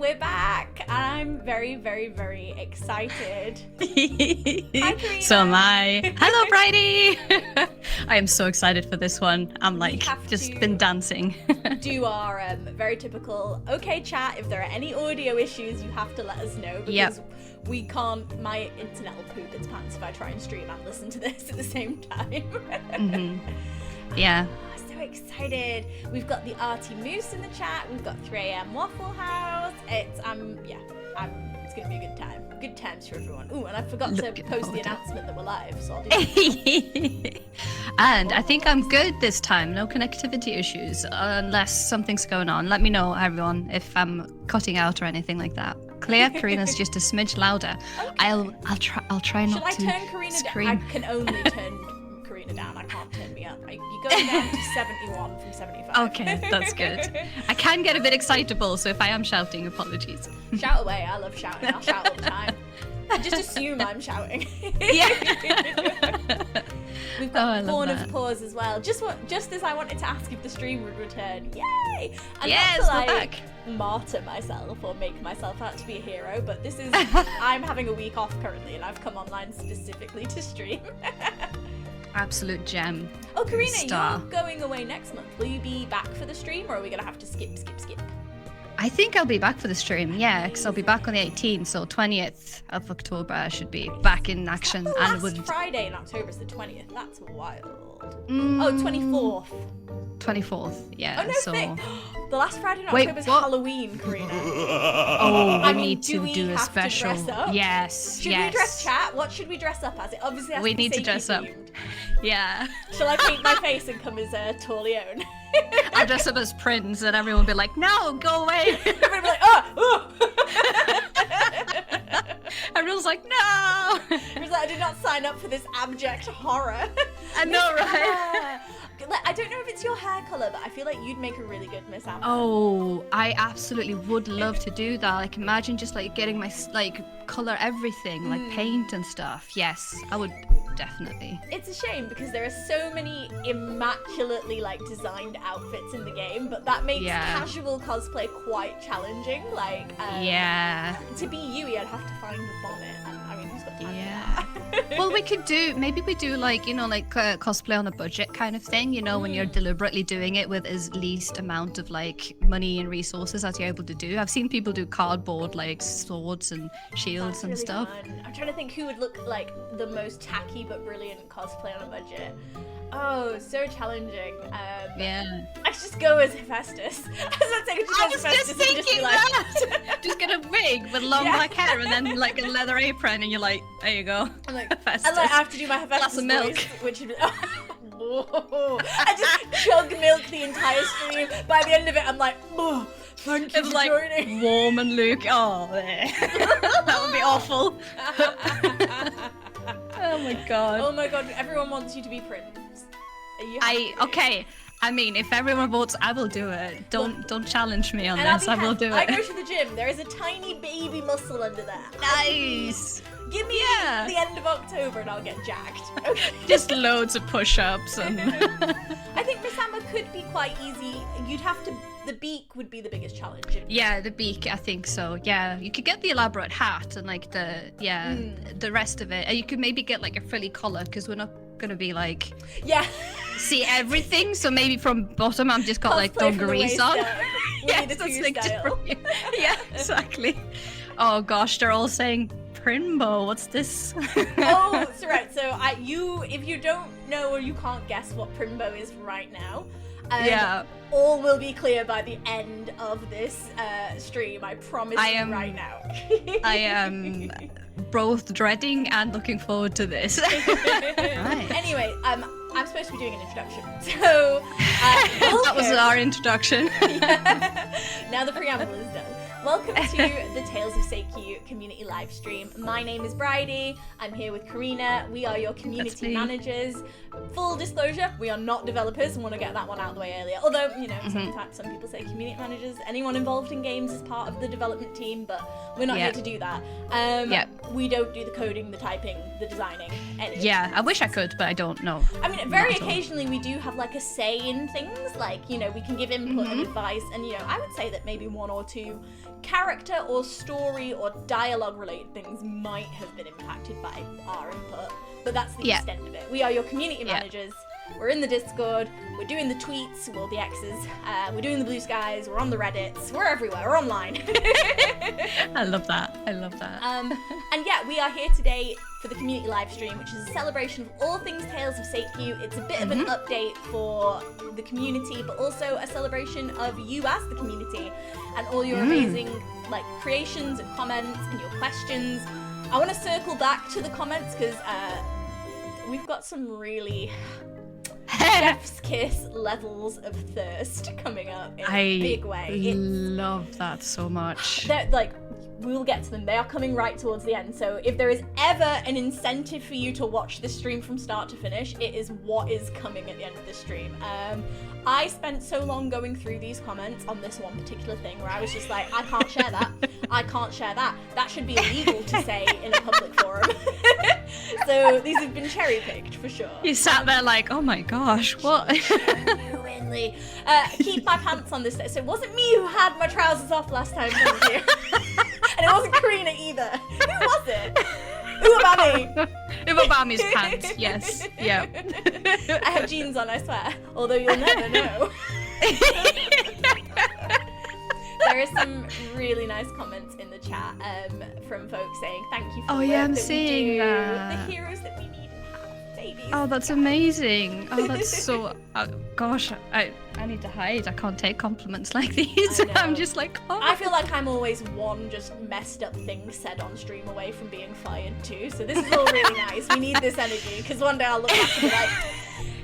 we're back. I'm very, very, very excited. Hi, Carina. So am I. Hello, Bridie. I am so excited for this one. I'm like, just been dancing. Do our very typical, okay, chat, if there are any audio issues, you have to let us know, because we can't, my internet will poop its pants if I try and stream and listen to this at the same time. Yeah. So excited. We've got the Arty Moose in the chat. We've got 3am Waffle House. It's it's gonna be a good time. Good times for everyone. Ooh, and I forgot to post the announcement that we're live, so I'll do that. And I think I'm good this time. No connectivity issues, unless something's going on. Let me know, everyone, if I'm cutting out or anything like that. Clear? Karina's just a smidge louder. Okay. I'll try not to. Shall I turn Carina down? I can only turn Carina down. I can't turn me up. You're going down to 71 from 75. Okay, that's good. I can get a bit excitable, so if I am shouting, apologies. Shout away. I love shouting. I'll shout all the time. Just assume I'm shouting. Yeah. We've got Born of Pause as well. Just as I wanted to ask if the stream would return. Yay! And yes, not to we're back. Martyr myself or make myself out to be a hero, but this is I'm having a week off currently, and I've come online specifically to stream. Absolute gem. Oh, Carina, Star. you're going away next month. Will you be back for the stream, or are we gonna have to skip? I think I'll be back for the stream, yeah, because I'll be back on the 18th, so 20th of October I should be back in action. The last Friday in October is the 20th. That's wild. Oh, 24th. 24th, yeah. Oh, no, so... The last Friday in October is Halloween, Carina. Oh, we need to do a special. To dress up? Yes, Should we dress chat? What should we dress up as? It obviously has we to be need to dress up. themed. Yeah. Shall I paint my face and come as Torleone? I'll dress up as Prince and everyone will be like, no, go away. Everyone will be like, oh! Everyone's like, no. Everyone's like, I did not sign up for this abject horror. I know, right? I don't know if it's your hair colour, but I feel like you'd make a really good Miss Amber. Oh, I absolutely would love to do that. Like, imagine just like getting my colour everything, like paint and stuff. Yes, I would definitely. It's a shame because there are so many immaculately designed outfits in the game, but that makes casual cosplay quite challenging. To be Yui, I'd have to find the bonnet, and I mean, who's got time for that? Well, we could do cosplay on a budget kind of thing, when you're deliberately doing it with as least amount of money and resources as you're able to do. I've seen people do cardboard swords and shields and stuff. Fun. I'm trying to think who would look like the most tacky but brilliant cosplay on a budget. Oh, so challenging. Yeah. I should just go as Hephaestus. I was just thinking that. Just get a wig with long black hair and then a leather apron, and you're like, there you go. I'm like, Hephaestus. I have to do my Hephaestus glass of milk, voice, which would be, whoa. I just chug milk the entire stream. By the end of it, I'm like, oh, thank you for joining. Warm and Luke. Oh, that would be awful. Oh my god. Oh my god, everyone wants you to be Prince. Okay. I mean, if everyone votes, I will do it. Don't challenge me on this. I will do it. I go to the gym. There is a tiny baby muscle under there. Nice. Give me the end of October and I'll get jacked. Okay. Just loads of push-ups. And I think Miss Amber could be quite easy. You'd have to... The beak would be the biggest challenge. Yeah, the beak, I think so. Yeah, you could get the elaborate hat and the rest of it. You could maybe get a frilly collar, because we're not gonna be see everything. So maybe from bottom, I'm just got dungarees on. Yeah, that's style. Yeah, exactly. Oh gosh, they're all saying Prinbo. What's this? Oh, so right. So if you don't know or you can't guess what Prinbo is right now. All will be clear by the end of this stream. I promise you right now. I am both dreading and looking forward to this. Right. Anyway, I'm supposed to be doing an introduction. So that was our introduction. Now the preamble is done. Welcome to the Tales of Seikyu community live stream. My name is Bridie. I'm here with Carina. We are your community managers. Full disclosure, we are not developers and want to get that one out of the way earlier. Although, sometimes some people say community managers. Anyone involved in games is part of the development team, but we're not here to do that. We don't do the coding, the typing, the designing, anything. Yeah, I wish I could, but I don't know. I mean, very occasionally we do have like a say in things, like, you know, we can give input and advice, and, you know, I would say that maybe 1 or 2 character or story or dialogue related things might have been impacted by our input, but that's the extent of it. We are your community managers. We're in the Discord, we're doing the tweets, well, the X's, we're doing the blue skies, we're on the Reddits, we're everywhere, we're online. I love that. And yeah, we are here today for the community live stream, which is a celebration of all things Tales of Seikyu. It's a bit of an update for the community, but also a celebration of you as the community and all your amazing like creations and comments and your questions. I want to circle back to the comments because we've got some really chef's kiss levels of thirst coming up in a big way. I love that so much. Like, we'll get to them. They are coming right towards the end. So if there is ever an incentive for you to watch this stream from start to finish, it is what is coming at the end of the stream. I spent so long going through these comments on this one particular thing where I was just like, I can't share that. I can't share that. That should be illegal to say in a public forum. So these have been cherry-picked for sure. You sat there like, oh my gosh, what? Genuinely. Keep my pants on this day. So it wasn't me who had my trousers off last time, thank you. And it wasn't Carina either. Who was it? Uwabami. Uwabami's pants, yes. Yeah. I have jeans on, I swear. Although you'll never know. There are some really nice comments in the chat from folks saying thank you for the work I'm that seeing we do, that. the heroes that we need and have, babies. Oh, that's amazing. Oh, that's so... gosh, I need to hide. I can't take compliments like these. I'm just like, oh. I feel like I'm always one just messed up thing said on stream away from being fired too. So this is all really nice. We need this energy because one day I'll look back and be like,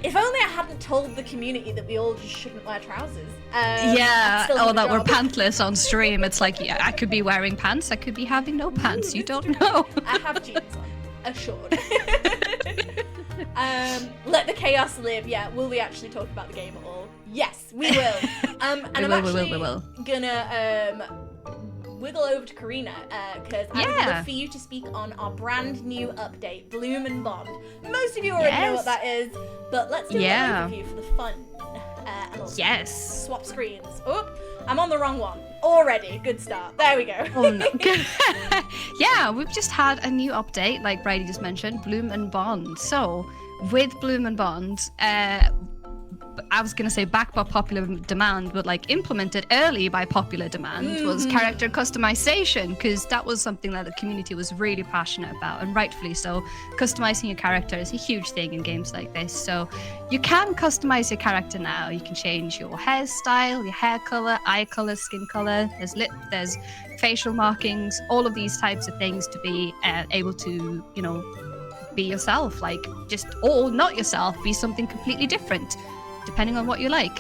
if only I hadn't told the community that we all just shouldn't wear trousers. That we're pantless on stream. It's like, yeah, I could be wearing pants. I could be having no pants. You don't know. I have jeans on, assured. Let the chaos live. Yeah, will we actually talk about the game at all? Yes, we will. And I'm actually gonna wiggle over to Carina because I would love for you to speak on our brand new update, Bloom and Bond. Most of you already know what that is, but let's do an overview for the fun. And also swap screens. Oh, I'm on the wrong one already. Good start. There we go. Oh, no. Yeah, we've just had a new update, like Bridie just mentioned, Bloom and Bond. So with Bloom and Bond, I was going to say backed by popular demand, but like implemented early by popular demand was character customization, because that was something that the community was really passionate about, and rightfully so. Customizing your character is a huge thing in games like this. So you can customize your character now. You can change your hairstyle, your hair color, eye color, skin color. There's there's facial markings, all of these types of things to be able to, you know, be yourself, like just, or not yourself, be something completely different, depending on what you like.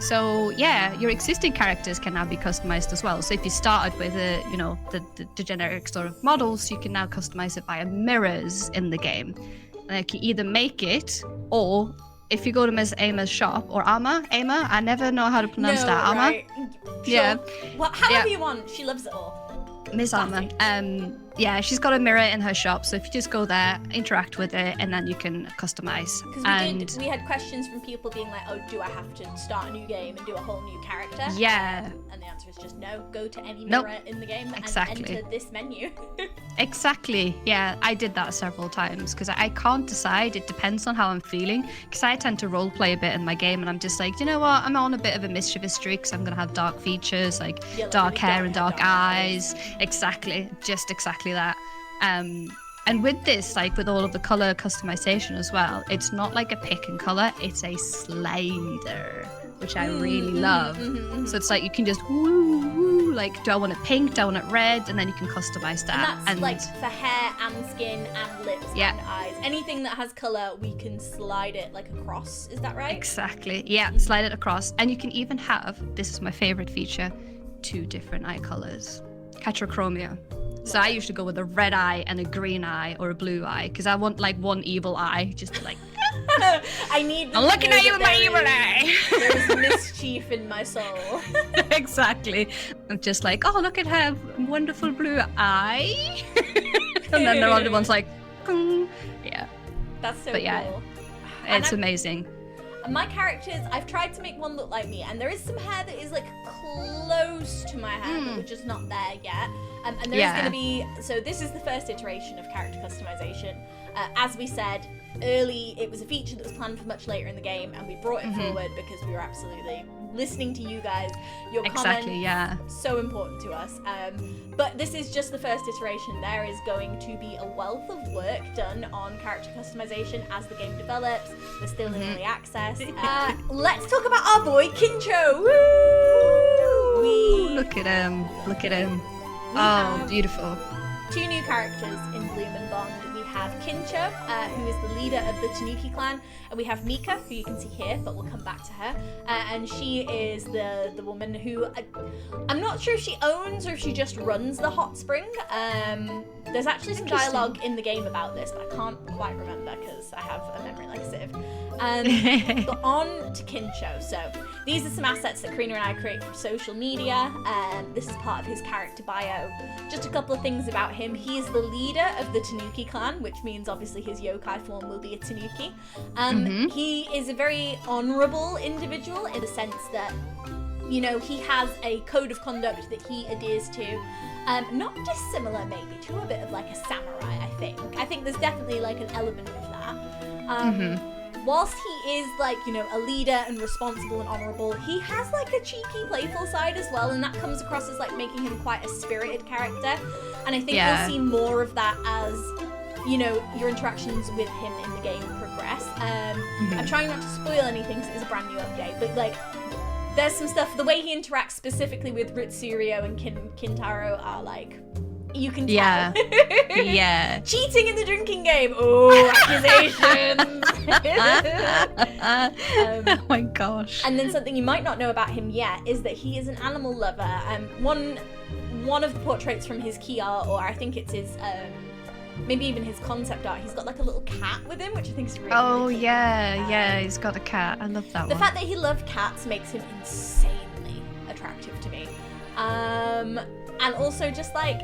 So yeah, your existing characters can now be customized as well. So if you started with the generic sort of models, you can now customize it via mirrors in the game. And you can either make it, or if you go to Miss Ama's shop, or Ama, I never know how to pronounce that. Ama? Right. Sure. Yeah. Well, however you want, she loves it all. Miss Ama. Yeah, she's got a mirror in her shop, so if you just go there, interact with it, and then you can customize. Because we had questions from people being like, oh, do I have to start a new game and do a whole new character? Yeah. And the answer is just no. Go to any mirror in the game and enter this menu. Exactly. Yeah, I did that several times because I can't decide. It depends on how I'm feeling, because I tend to role play a bit in my game, and I'm just like, you know what, I'm on a bit of a mischievous streak, so I'm gonna have dark features, like dark hair and dark eyes. Exactly, just exactly that. And with this, like with all of the color customization as well, it's not like a pick and color, it's a slider, which I really love. So it's like you can just like, do I want it pink, do I want it red, and then you can customize that. And that's like for hair and skin and lips and eyes. Anything that has color, we can slide it like across, is that right? Exactly, yeah, slide it across. And you can even have, this is my favorite feature, 2 different eye colors. Heterochromia. So I usually go with a red eye and a green eye, or a blue eye, because I want like one evil eye, just like I'm looking at you with my evil eye. There's mischief in my soul. Exactly. I'm just like, oh, look at her wonderful blue eye. And then the other one's like, yeah. That's so cool. It's amazing. My characters, I've tried to make one look like me, and there is some hair that is like close to my hair, but we're just not there yet. And there is going to be, so this is the first iteration of character customization. As we said early, it was a feature that was planned for much later in the game, and we brought it forward because we were absolutely listening to you guys. Your comments, so important to us. But this is just the first iteration. There is going to be a wealth of work done on character customization as the game develops. We're still in early access. Let's talk about our boy Kincho. Woo! Look at him. Look at him. Beautiful. 2 new characters in Bloom and Bond. We have Kincho, who is the leader of the Tanuki clan, and we have Mika, who you can see here, but we'll come back to her. And she is the woman who I'm not sure if she owns or if she just runs the hot spring. There's actually some dialogue in the game about this, but I can't quite remember because I have a memory like a sieve. But on to Kincho. So these are some assets that Carina and I create for social media. This is part of his character bio. Just a couple of things about him. He is the leader of the Tanuki clan, which means obviously his yokai form will be a Tanuki. He is a very honourable individual in the sense that, you know, he has a code of conduct that he adheres to. Not dissimilar maybe to a bit of like a samurai, I think. I think there's definitely like an element of that. Whilst he is like, you know, a leader and responsible and honourable, he has like a cheeky, playful side as well, and that comes across as like making him quite a spirited character. And I think you'll see more of that as, you know, your interactions with him in the game progress. I'm trying not to spoil anything because it's a brand new update, but like, there's some stuff, the way he interacts specifically with Ritsurio and Kintaro are like, you can tell. Cheating in the drinking game. Oh, accusations. Oh my gosh. And then something you might not know about him yet is that he is an animal lover. One of the portraits from his key art, or I think it's his maybe even his concept art, he's got like a little cat with him, which I think is really really cute. He's got a cat. I love that one. The fact that he loves cats makes him insanely attractive to me. And also just like,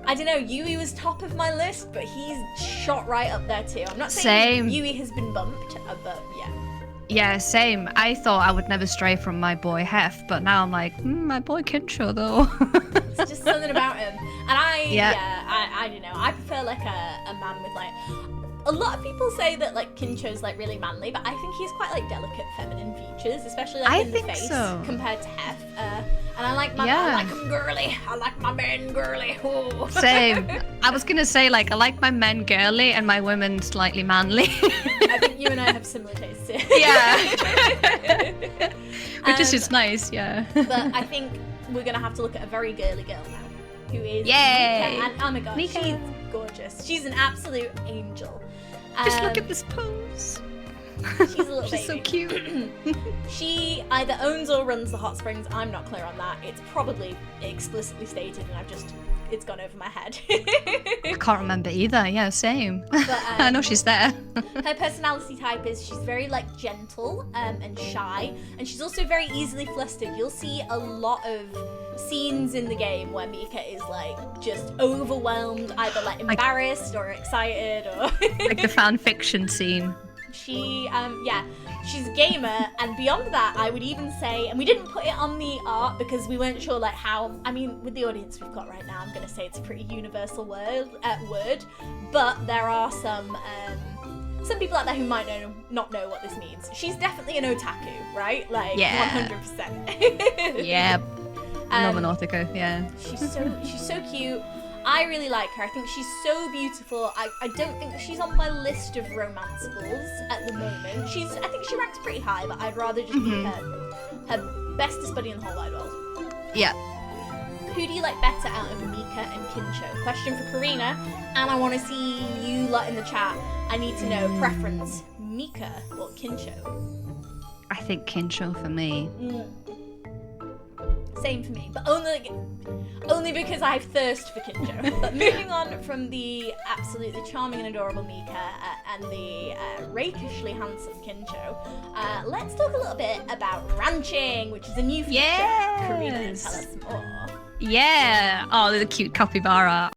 I don't know, Yui was top of my list, but he's shot right up there too. I'm not saying Yui has been bumped, but yeah. Yeah, same. I thought I would never stray from my boy Hef, but now I'm like, my boy Kincho though. It's just something about him. And I don't know, I prefer like a man with like, a lot of people say that like Kincho's like really manly, but I think he's quite like delicate feminine features, especially like in the face compared to Hef. And I like my I like him girly. I like my men girly. Oh. Same. I was gonna say like I like my men girly and my women slightly manly. I think you and I have similar tastes too. Which is just nice, But I think we're gonna have to look at a very girly girl now, who is Mika. And oh my god, Mika. She's gorgeous. She's an absolute angel. Just look at this pose. She's a little baby. She's so cute. She either owns or runs the hot springs. I'm not clear on that. It's probably explicitly stated, and it's gone over my head. I can't remember either. Yeah, same. But, I know she's there. Her personality type is she's very like gentle and shy, and she's also very easily flustered. You'll see a lot of scenes in the game where Mika is like just overwhelmed, either like embarrassed or excited, or like the fan fiction scene. She, she's a gamer, and beyond that, I would even say, and we didn't put it on the art because we weren't sure like how, I mean, with the audience we've got right now, I'm going to say it's a pretty universal word, but there are some people out there who might not know what this means. She's definitely an otaku, right? Like, 100%. Yeah. Love an otaku, yeah. She's so cute. I really like her. I think she's so beautiful. I don't think that she's on my list of romanceables at the moment. I think she ranks pretty high, but I'd rather just be her bestest buddy in the whole wide world. Yeah. Who do you like better out of Mika and Kincho? Question for Carina, and I want to see you lot in the chat. I need to know preference, Mika or Kincho? I think Kincho for me. Same for me, but only because I have thirst for Kincho. But moving on from the absolutely charming and adorable Mika and the rakishly handsome Kincho, let's talk a little bit about ranching, which is a new feature. Yes. Carina, tell us more. Yeah. Oh, the cute capybara.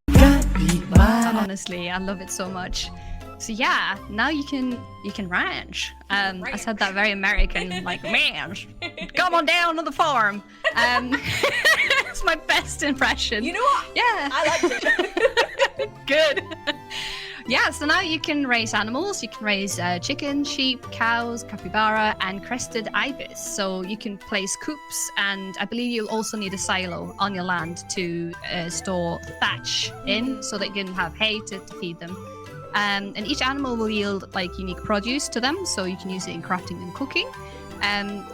Honestly, I love it so much. So yeah, now you can ranch. I said that very American, like, ranch. Come on down to the farm. It's my best impression. You know what? Yeah. I liked it. Good. Yeah, so now you can raise animals. You can raise chicken, sheep, cows, capybara, and crested ibis. So you can place coops, and I believe you'll also need a silo on your land to store thatch in, so that you can have hay to feed them. And each animal will yield like unique produce to them, so you can use it in crafting and cooking.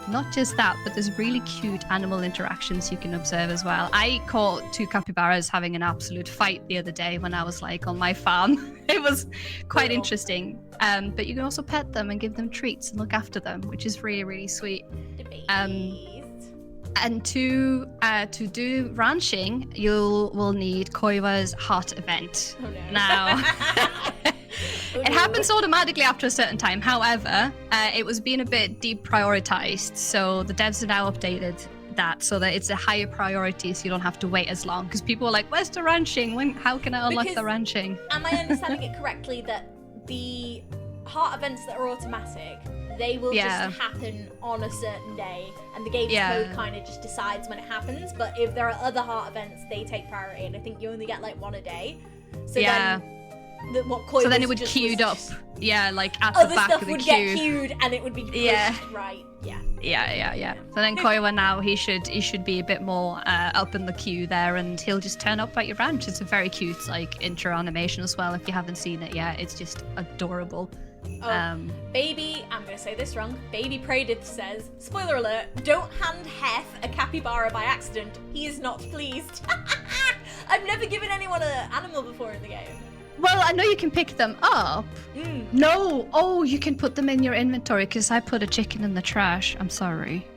Not just that, but there's really cute animal interactions you can observe as well. I caught 2 capybaras having an absolute fight the other day when I was like on my farm. It was quite interesting. But you can also pet them and give them treats and look after them, which is really, really sweet. And to do ranching, you will need Koiwa's Hot Event. Oh, no. Now, it happens automatically after a certain time. However, it was being a bit deprioritized, so the devs have now updated that so that it's a higher priority, so you don't have to wait as long. Because people are like, "Where's the ranching? How can I unlock the ranching?" Am I understanding it correctly that the heart events that are automatic, they will just happen on a certain day, and the game's code kind of just decides when it happens? But if there are other heart events, they take priority, and I think you only get like 1 a day. So then it would queued up, like at the back of the queue. Other stuff would get queued, and it would be pushed, right? Yeah. So then Koiwa now, he should be a bit more up in the queue there, and he'll just turn up at your ranch. It's a very cute like intro animation as well. If you haven't seen it yet, it's just adorable. Baby, I'm going to say this wrong. Baby Pradith says, spoiler alert, don't hand Hef a capybara by accident. He is not pleased. I've never given anyone an animal before in the game. Well, I know you can pick them up. No. Oh, you can put them in your inventory, because I put a chicken in the trash. I'm sorry.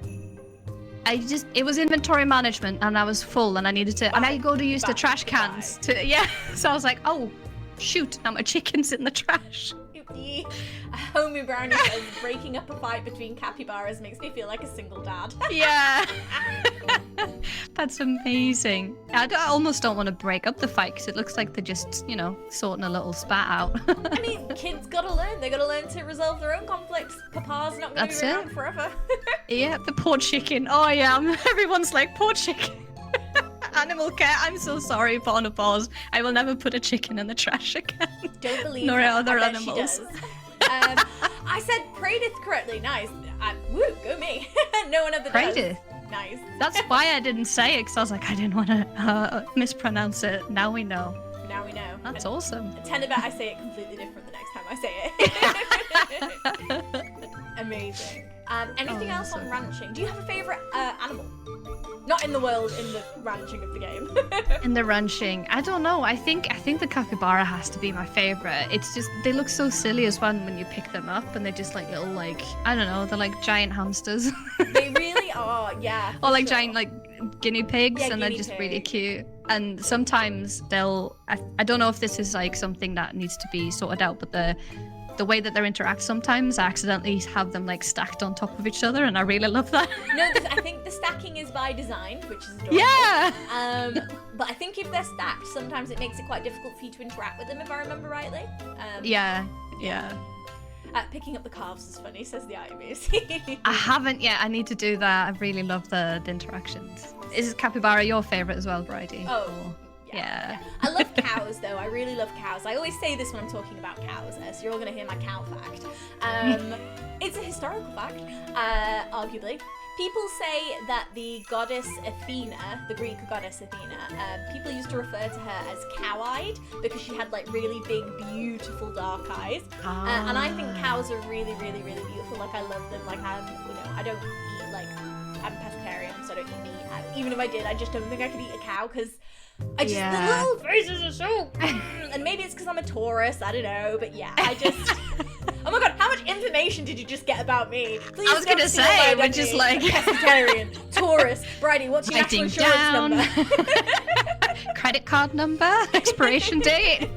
It was inventory management, and I was full, and I needed to, and I go to use the trash cans to, so I was like, oh, shoot, now my chicken's in the trash. Homie Brownie says, breaking up a fight between capybaras makes me feel like a single dad. Yeah. That's amazing. I almost don't want to break up the fight, because it looks like they're just, sorting a little spat out. I mean, kids gotta learn. They gotta learn to resolve their own conflicts. Papa's not gonna be around forever. Yeah, the poor chicken. Oh yeah, everyone's like, poor chicken. Animal care. I'm so sorry, Bonapause. I will never put a chicken in the trash again. Don't believe nor that. other I bet animals. She does. I said Pradith correctly. Nice. Woo, go me. No one ever Pradith. does. Nice. That's why I didn't say it, because I was like, I didn't want to mispronounce it. Now we know. Now we know. That's awesome. Tenebet, I say it completely different the next time I say it. Amazing. Anything else on ranching? Do you have a favourite animal? Not in the world, in the ranching of the game. In the ranching, I don't know. I think the capybara has to be my favourite. It's just, they look so silly as well when you pick them up, and they're just like little, like, I don't know, they're like giant hamsters. They really are, yeah. Or like giant like guinea pigs, and they're just really cute. And sometimes I don't know if this is like something that needs to be sorted out, but the way that they interact, sometimes I accidentally have them like stacked on top of each other, and I really love that. No, I think the stacking is by design, which is adorable. Yeah. But I think if they're stacked, sometimes it makes it quite difficult for you to interact with them, if I remember rightly. Yeah. Picking up the calves is funny, says the Ibis. I haven't yet. I need to do that. I really love the interactions. Is capybara your favourite as well, Bridie? Oh. Yeah. I love cows, though. I really love cows. I always say this when I'm talking about cows, so you're all going to hear my cow fact. It's a historical fact, arguably. People say that the goddess Athena, the Greek goddess Athena, people used to refer to her as cow-eyed because she had like really big, beautiful dark eyes. And I think cows are really, really, really beautiful. Like I love them. Like I don't eat I'm pescatarian, so I don't eat meat. Even if I did, I just don't think I could eat a cow because the little faces are so. And maybe it's because I'm a Taurus. I don't know, but yeah, I just. Oh my god, how much information did you just get about me? Please I was going to say, we're just like... Pescatarian, Taurus, Bridie, what's your national insurance number? Credit card number, expiration date.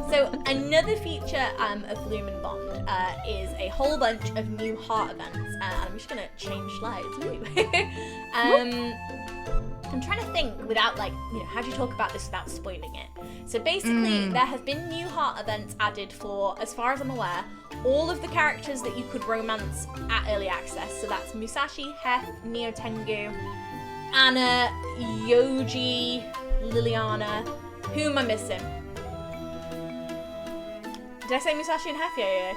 So another feature of Bloom and Bond is a whole bunch of new heart events. And I'm just going to change slides. I'm trying to think without, like, you know, how do you talk about this without spoiling it? So basically, there have been new heart events added for, as far as I'm aware, all of the characters that you could romance at early access. So that's Moustashi, Hef, Neo Tengu, Anna, Yoji, Liliana. Who am I missing? Did I say Moustashi and Hef? Yeah.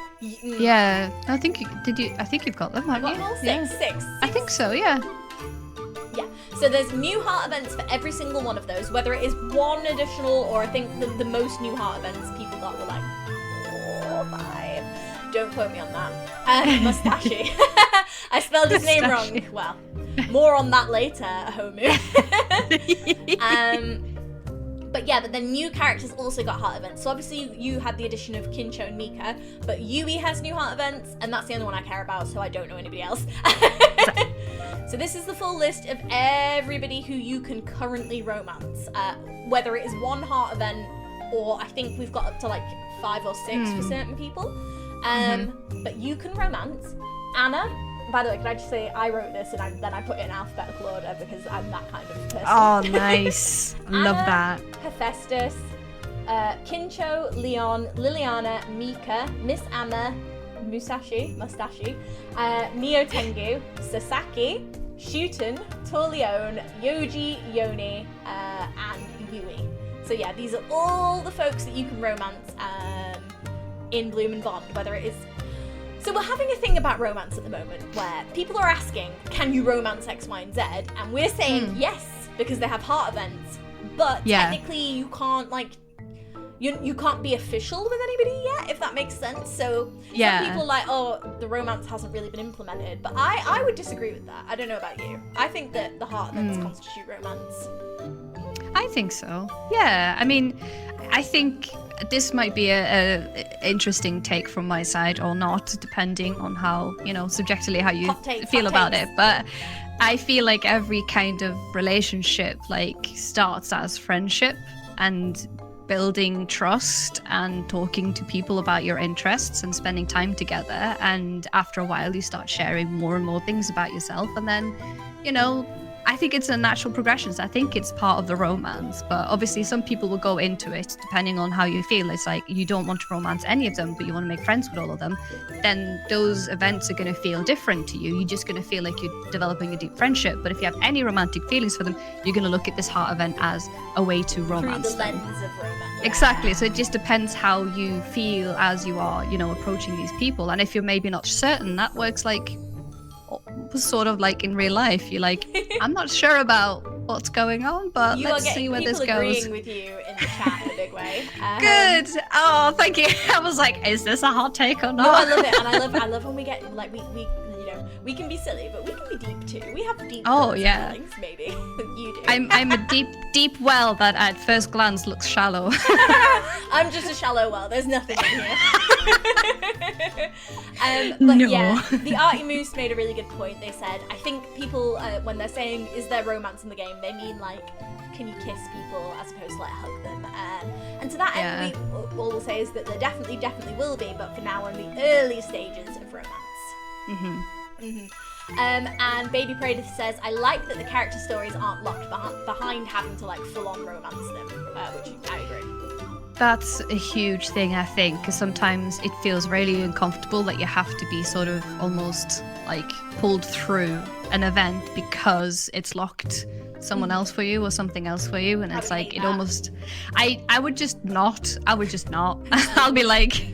Yeah, I think you've got them, haven't you? All six. I think so, yeah. Yeah, so there's new heart events for every single one of those, whether it is one additional or I think the most new heart events people got were like 4 or 5. Don't quote me on that. Moustashi. I spelled his name wrong. Well, more on that later, Homu. But then new characters also got heart events. So obviously you had the addition of Kincho and Mika, but Yui has new heart events, and that's the only one I care about, so I don't know anybody else. So this is the full list of everybody who you can currently romance, whether it is one heart event, or I think we've got up to like 5 or 6 for certain people. But you can romance Anna. By the way, can I just say I wrote this and then I put it in alphabetical order because I'm that kind of person. Oh, nice. Love that. Hephaestus, Kincho, Leon, Liliana, Mika, Miss Anna, Moustashi, Neo Tengu, Sasaki, Shuten, Torleone, Yoji, Yoni, and Yui. So yeah, these are all the folks that you can romance in Bloom and Bond, whether it is... So we're having a thing about romance at the moment where people are asking, can you romance X, Y, and Z? And we're saying yes, because they have heart events. But technically you can't, like, you can't be official with anybody yet, if that makes sense. So some people are like, oh, the romance hasn't really been implemented. But I would disagree with that. I don't know about you. I think that the heart events constitute romance. I think so. Yeah, I mean, I think this might be a interesting take from my side or not, depending on how, you know, subjectively how you feel about it. But I feel like every kind of relationship like starts as friendship and building trust and talking to people about your interests and spending time together. And after a while, you start sharing more and more things about yourself. And then, you know, I think it's a natural progression. So I think it's part of the romance, but obviously some people will go into it depending on how you feel. It's like you don't want to romance any of them, but you want to make friends with all of them. Then those events are going to feel different to you. You're just going to feel like you're developing a deep friendship. But if you have any romantic feelings for them, you're going to look at this heart event as a way to romance them. Through the lens of romance. Exactly. So it just depends how you feel as you are, you know, approaching these people. And if you're maybe not certain, that works like sort of like in real life. You're like, I'm not sure about what's going on, but let's see where this goes. People agreeing with you in the chat in a big way. Good. Oh, thank you. I was like, is this a hot take or not? No, I love it, and I love when we get like we you know, we can be silly, but we can be deep too. We have deep feelings, maybe. You do. I'm a deep well that at first glance looks shallow. I'm just a shallow well. There's nothing in here. But yeah, the Artie Moose made a really good point. They said, I think people, when they're saying, is there romance in the game, they mean like, can you kiss people as opposed to like hug them? And to that end, all we'll say is that there definitely will be, but for now we're in the early stages of romance. And Baby Prader says, I like that the character stories aren't locked behind having to like full-on romance them, which I agree. That's a huge thing, I think, because sometimes it feels really uncomfortable that you have to be sort of almost like pulled through an event because it's locked someone else for you or something else for you, and it's like it almost I would just not I'll be like,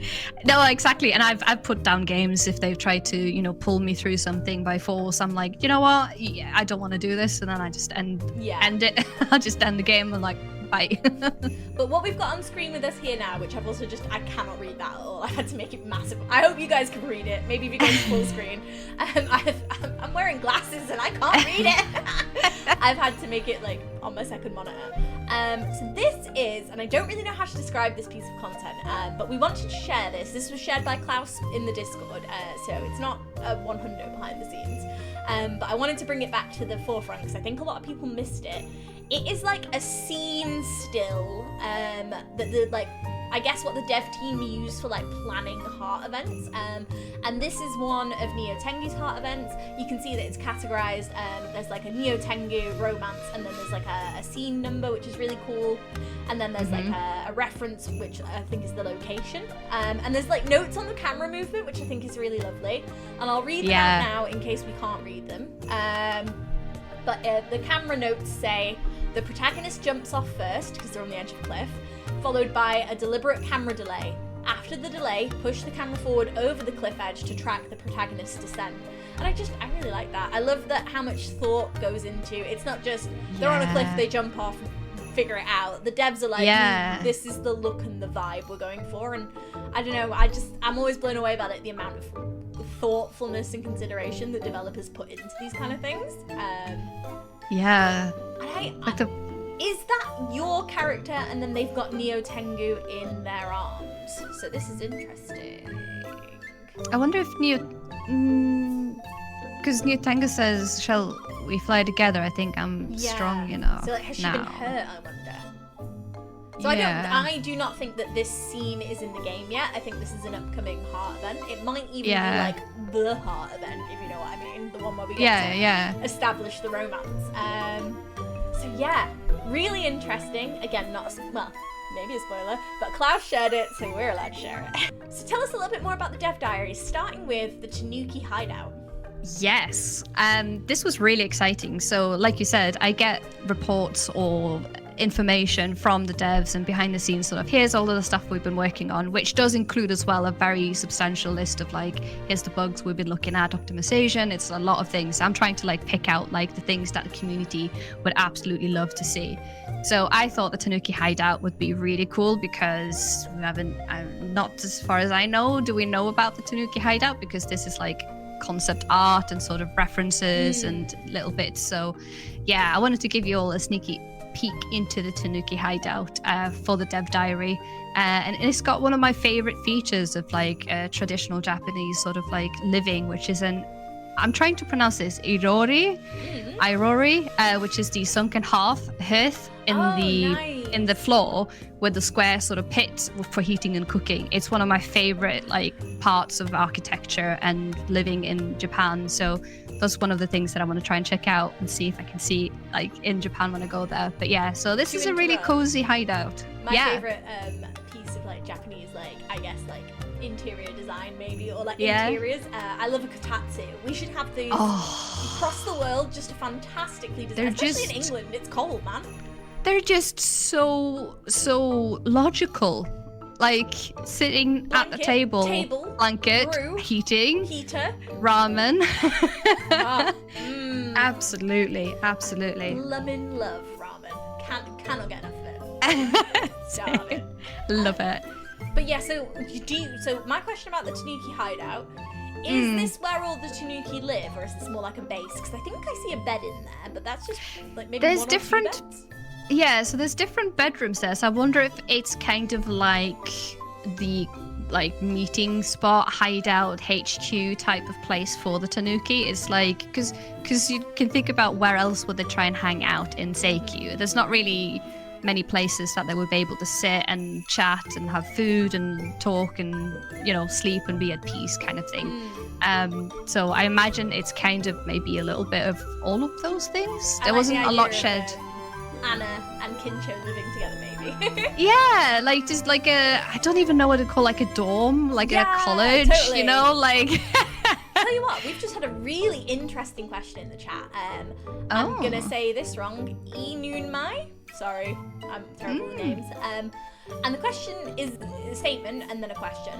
no, exactly. And I've put down games if they've tried to, you know, pull me through something by force. I'm like, you know what, I don't want to do this, and then I just end it. I'll just end the game and like, bye. But what we've got on screen with us here now, which I've also I cannot read that at all. I had to make it massive. I hope you guys can read it. Maybe if you go to full screen. I'm wearing glasses and I can't read it. I've had to make it like on my second monitor. So this is, and I don't really know how to describe this piece of content, but we wanted to share this. This was shared by Klaus in the Discord, so it's not a 100 behind the scenes. But I wanted to bring it back to the forefront because I think a lot of people missed it. it is like a scene still that the like, I guess what the dev team used for like planning heart events, and this is one of Neo Tengu's heart events. You can see that it's categorized. There's like a Neo Tengu romance, and then there's like a scene number, which is really cool, and then there's like a reference, which I think is the location, and there's like notes on the camera movement, which I think is really lovely, and I'll read them out now in case we can't read them. But the camera notes say the protagonist jumps off first because they're on the edge of a cliff, followed by a deliberate camera delay. After the delay, push the camera forward over the cliff edge to track the protagonist's descent. And I really like that. I love that how much thought goes into, it's not just they're on a cliff, they jump off and figure it out. The devs are like, this is the look and the vibe we're going for. And I don't know, I'm always blown away about it, the amount of thoughtfulness and consideration that developers put into these kind of things. Is that your character, and then they've got Neo Tengu in their arms? So this is interesting. I wonder if because Neo Tengu says, "Shall we fly together? I think I'm strong enough." So like, has she been hurt? I wonder. So I do not think that this scene is in the game yet. I think this is an upcoming heart event. It might even be like the heart event, if you know what I mean, the one where we get to establish the romance. So yeah, really interesting. Again, maybe a spoiler, but Klaus shared it, so we're allowed to share it. So tell us a little bit more about the dev diaries, starting with the Tanuki hideout. Yes, this was really exciting. So like you said, I get reports or information from the devs and behind the scenes sort of, here's all of the stuff we've been working on, which does include as well a very substantial list of like, here's the bugs we've been looking at, optimization. It's a lot of things. I'm trying to like pick out like the things that the community would absolutely love to see. So I thought the Tanuki hideout would be really cool because we haven't, not as far as I know, do we know about the Tanuki hideout, because this is like concept art and sort of references and little bits. So yeah, I wanted to give you all a sneaky peek into the Tanuki hideout for the dev diary, and it's got one of my favorite features of like traditional Japanese sort of like living, which is I'm trying to pronounce this, irori, which is the sunken hearth in the floor with the square sort of pit for heating and cooking. It's one of my favorite like parts of architecture and living in Japan. So that's one of the things that I want to try and check out and see if I can see like in Japan when I go there. But yeah, so this is a really cozy hideout. My favorite piece of like Japanese, like I guess like interior design maybe, or like interiors. I love a kotatsu. We should have those across the world. Just a fantastically designed, especially in England. It's cold, man. They're just so logical. Like sitting at the table, blanket, brew, heater, ramen. Absolutely. Lemon love ramen. Cannot get enough of it. Love it. But yeah, so my question about the Tanuki hideout, is this where all the Tanuki live, or is this more like a base? Because I think I see a bed in there, but that's just like maybe there's one different or two beds? Yeah, so there's different bedrooms there. So I wonder if it's kind of like the like meeting spot, hideout, HQ type of place for the Tanuki. It's like, because you can think about where else would they try and hang out in Seikyu. There's not really many places that they would be able to sit and chat and have food and talk and, you know, sleep and be at peace kind of thing. So I imagine it's kind of maybe a little bit of all of those things. There wasn't a lot shared. Anna and Kincho living together, maybe. Yeah, like just like I don't even know what to call, like a dorm, like a college, totally. You know, like. Tell you what, we've just had a really interesting question in the chat. I'm gonna say this wrong. Inunmai? Sorry, I'm terrible with names. And the question is a statement and then a question.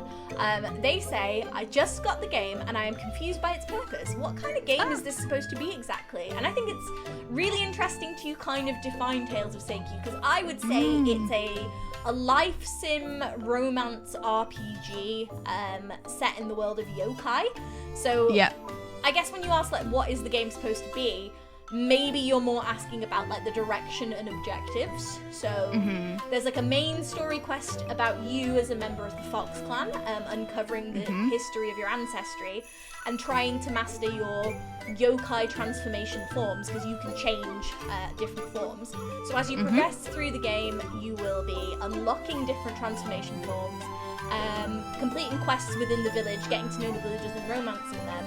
They say, I just got the game and I am confused by its purpose. What kind of game is this supposed to be exactly? And I think it's really interesting to kind of define Tales of Seikyu, because I would say it's a life sim romance RPG set in the world of yokai. So I guess when you ask like what is the game supposed to be, maybe you're more asking about like the direction and objectives. So there's like a main story quest about you as a member of the Fox clan, uncovering the history of your ancestry and trying to master your yokai transformation forms, because you can change different forms. So as you progress through the game, you will be unlocking different transformation forms, completing quests within the village, getting to know the villagers and romancing them,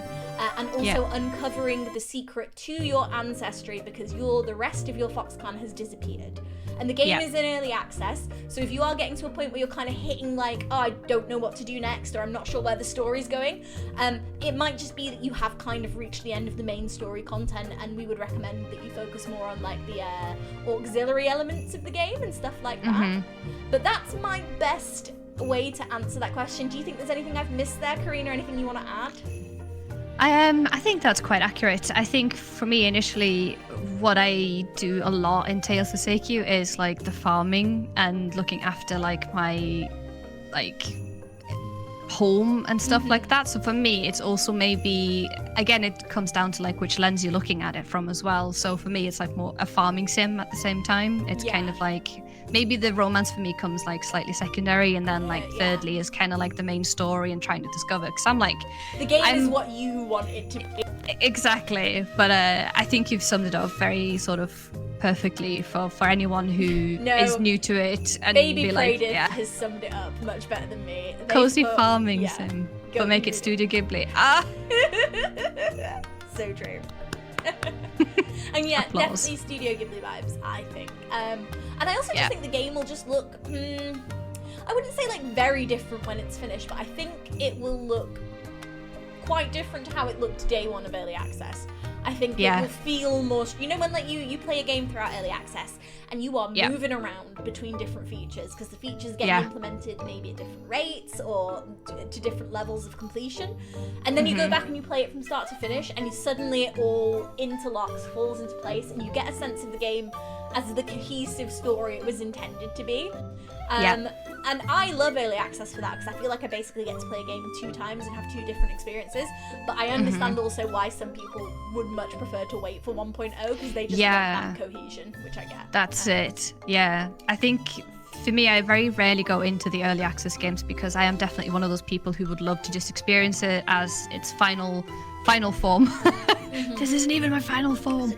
and also uncovering the secret to your ancestry, because the rest of your Fox clan has disappeared. And the game is in early access, so if you are getting to a point where you're kind of hitting like, oh, I don't know what to do next, or I'm not sure where the story's going, it might just be that you have kind of reached the end of the main story content, and we would recommend that you focus more on like the auxiliary elements of the game and stuff like that. But that's my best way to answer that question. Do you think there's anything I've missed there, Carina, or anything you want to add? I think that's quite accurate. I think for me initially, what I do a lot in Tales of Seikyu is like the farming and looking after like my like home and stuff like that. So for me, it's also maybe, again, it comes down to like which lens you're looking at it from as well. So for me, it's like more a farming sim at the same time. It's kind of like, maybe the romance for me comes like slightly secondary, and then like thirdly is kind of like the main story and trying to discover, because I'm like, the game is what you want it to be. Exactly. But I think you've summed it up very sort of perfectly for anyone who is new to it, and Baby like, has summed it up much better than me. Cozy farming sim, but make it Studio Ghibli. So true. And definitely Studio Ghibli vibes, I think. And I also just think the game will just look, I wouldn't say like very different when it's finished, but I think it will look quite different to how it looked day one of early access. I think it will feel more, you know, when like you play a game throughout early access and you are moving around between different features, because the features get implemented maybe at different rates or to different levels of completion, and then you go back and you play it from start to finish, and suddenly it all interlocks, falls into place, and you get a sense of the game as the cohesive story it was intended to be. And I love early access for that, because I feel like I basically get to play a game 2 times and have 2 different experiences. But I understand also why some people would much prefer to wait for 1.0, because they just want that cohesion, which I get. That's it. Yeah. I think for me, I very rarely go into the early access games, because I am definitely one of those people who would love to just experience it as its final form. This isn't even my final form.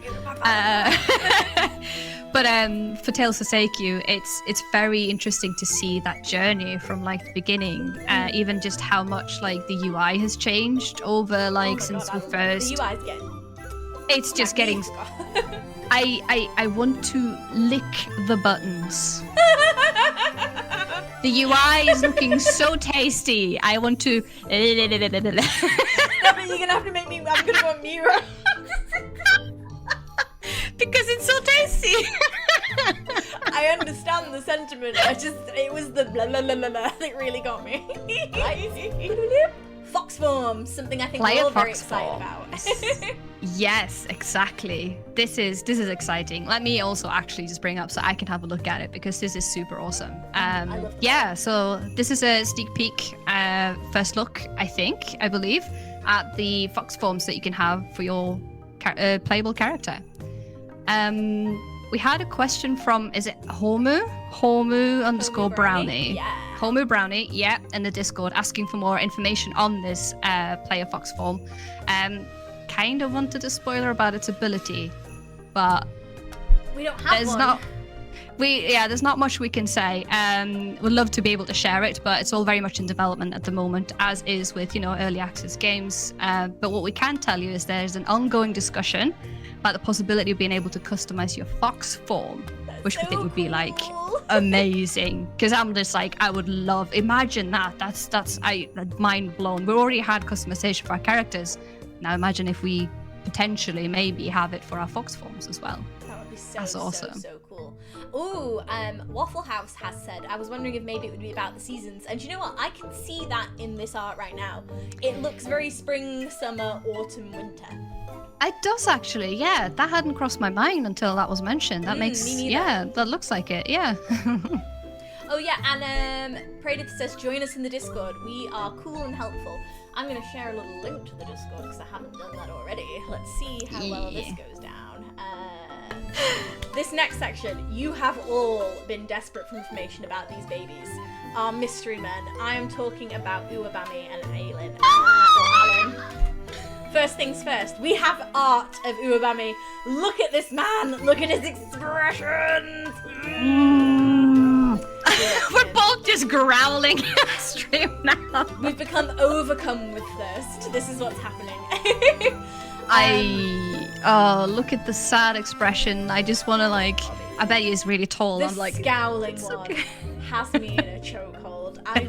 But for Tales of Seikyu, it's very interesting to see that journey from like the beginning, even just how much like the UI has changed over like since we first. The UI's getting. It's just getting. I want to lick the buttons. The UI is looking so tasty. I want to. No, but you're gonna have to make me. I'm gonna go on mute. Because it's so tasty. I understand the sentiment. It was the blah blah blah blah blah that really got me. Fox form, something I think we're all very excited about. Yes, exactly. This is exciting. Let me also actually just bring up so I can have a look at it, because this is super awesome. I love that. So this is a sneak peek, first look, I believe, at the Fox forms that you can have for your playable character. We had a question from, is it Homu _ Brownie? Yeah. Homu Brownie, in the Discord, asking for more information on this player Fox form. Kind of wanted a spoiler about its ability, but we don't have one. There's not much we can say. We'd love to be able to share it, but it's all very much in development at the moment, as is with, early access games. But what we can tell you is there's an ongoing discussion about the possibility of being able to customize your Fox form, which we think would be like amazing. Because I'm just like, I would love, imagine that. That's mind blown. We already had customization for our characters. Now imagine if we potentially maybe have it for our Fox forms as well. That would be so, that's awesome. So cool. Ooh, Waffle House has said, I was wondering if maybe it would be about the seasons. And you know what? I can see that in this art right now. It looks very spring, summer, autumn, winter. It does actually, yeah. That hadn't crossed my mind until that was mentioned. That makes, that looks like it, yeah. Oh yeah, and Predator says, join us in the Discord. We are cool and helpful. I'm going to share a little link to the Discord because I haven't done that already. Let's see how well this goes down. This next section, you have all been desperate for information about these babies. Our mystery men. I am talking about Uwabami and Aylin. Or Alan. First things first, we have art of Uwabami. Look at this man. Look at his expressions. We're both just growling in the stream now. We've become overcome with thirst. This is what's happening. Oh, look at the sad expression. I just want to I bet he's really tall. The I'm like, scowling one has me in a chokehold. I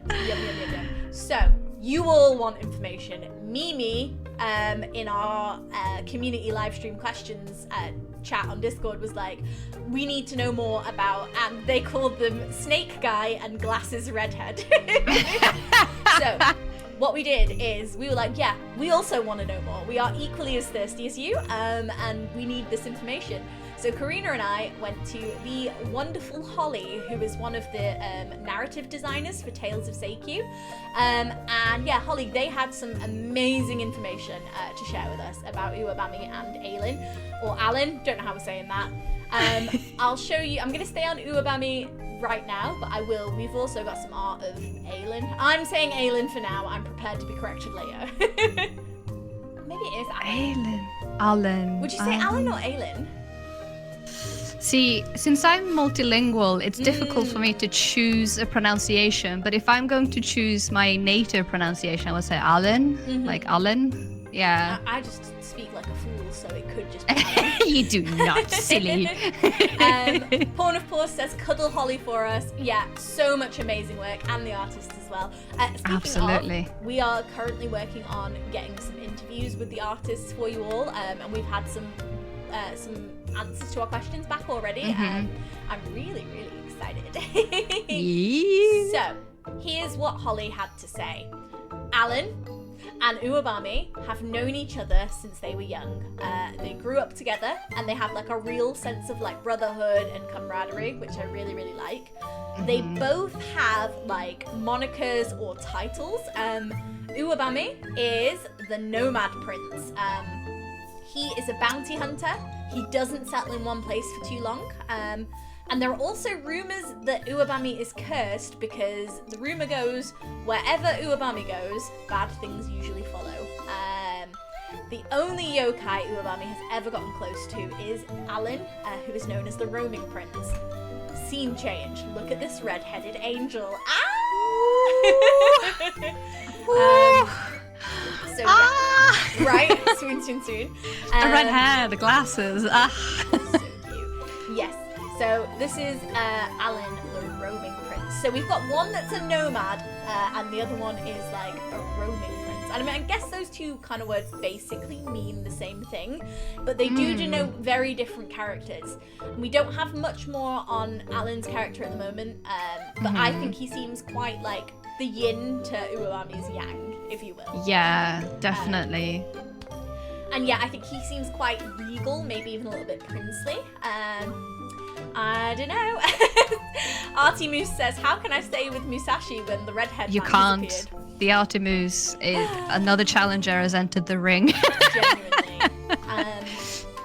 mean, yum. So, you all want information. Mimi, in our community live stream questions chat on Discord was like, we need to know more about, and they called them Snake Guy and Glasses Redhead. So, what we did is we were like, yeah, we also want to know more. We are equally as thirsty as you, and we need this information. So Carina and I went to the wonderful Holly, who is one of the narrative designers for Tales of Seikyu. And yeah, Holly, they had some amazing information to share with us about Uwabami and Aylin, or Alan, don't know how we're saying that. I'll show you, I'm going to stay on Uwabami right now, but we've also got some art of Aylin. I'm saying Aylin for now, I'm prepared to be corrected later. Maybe it is Alan. Alan. Would you say Alan or Aylin? See, since I'm multilingual, it's difficult for me to choose a pronunciation, but if I'm going to choose my native pronunciation, I would say Alan, like Alan. Yeah. I just speak like a fool, so it could just be Alan. You do not, silly. Porn of Pause says cuddle Holly for us. Yeah, so much amazing work, and the artists as well. Absolutely. We are currently working on getting some interviews with the artists for you all, and we've had some answers to our questions back already. I'm really, really excited. So, here's what Holly had to say. Alan and Uwabami have known each other since they were young. They grew up together, and they have like a real sense of like brotherhood and camaraderie, which I really, really like. They both have like monikers or titles. Uwabami is the Nomad Prince. He is a bounty hunter. He doesn't settle in one place for too long. And there are also rumors that Uwabami is cursed because the rumor goes, wherever Uwabami goes, bad things usually follow. The only yokai Uwabami has ever gotten close to is Alan, who is known as the Roaming Prince. Scene change. Look at this red-headed angel. So yeah, right? Soon. The red hair, the glasses. So cute. Yes. So this is Alan, the Roaming Prince. So we've got one that's a nomad, and the other one is like a roaming prince. And I mean, I guess those two kind of words basically mean the same thing, but they do denote very different characters. And we don't have much more on Alan's character at the moment, but I think he seems quite like the yin to Uwabami's yang, if you will. Yeah, definitely. And yeah, I think he seems quite regal, maybe even a little bit princely. I don't know. Artie says, how can I stay with Moustashi when the redhead You man can't. disappeared? The Artemis is another challenger has entered the ring. Genuinely.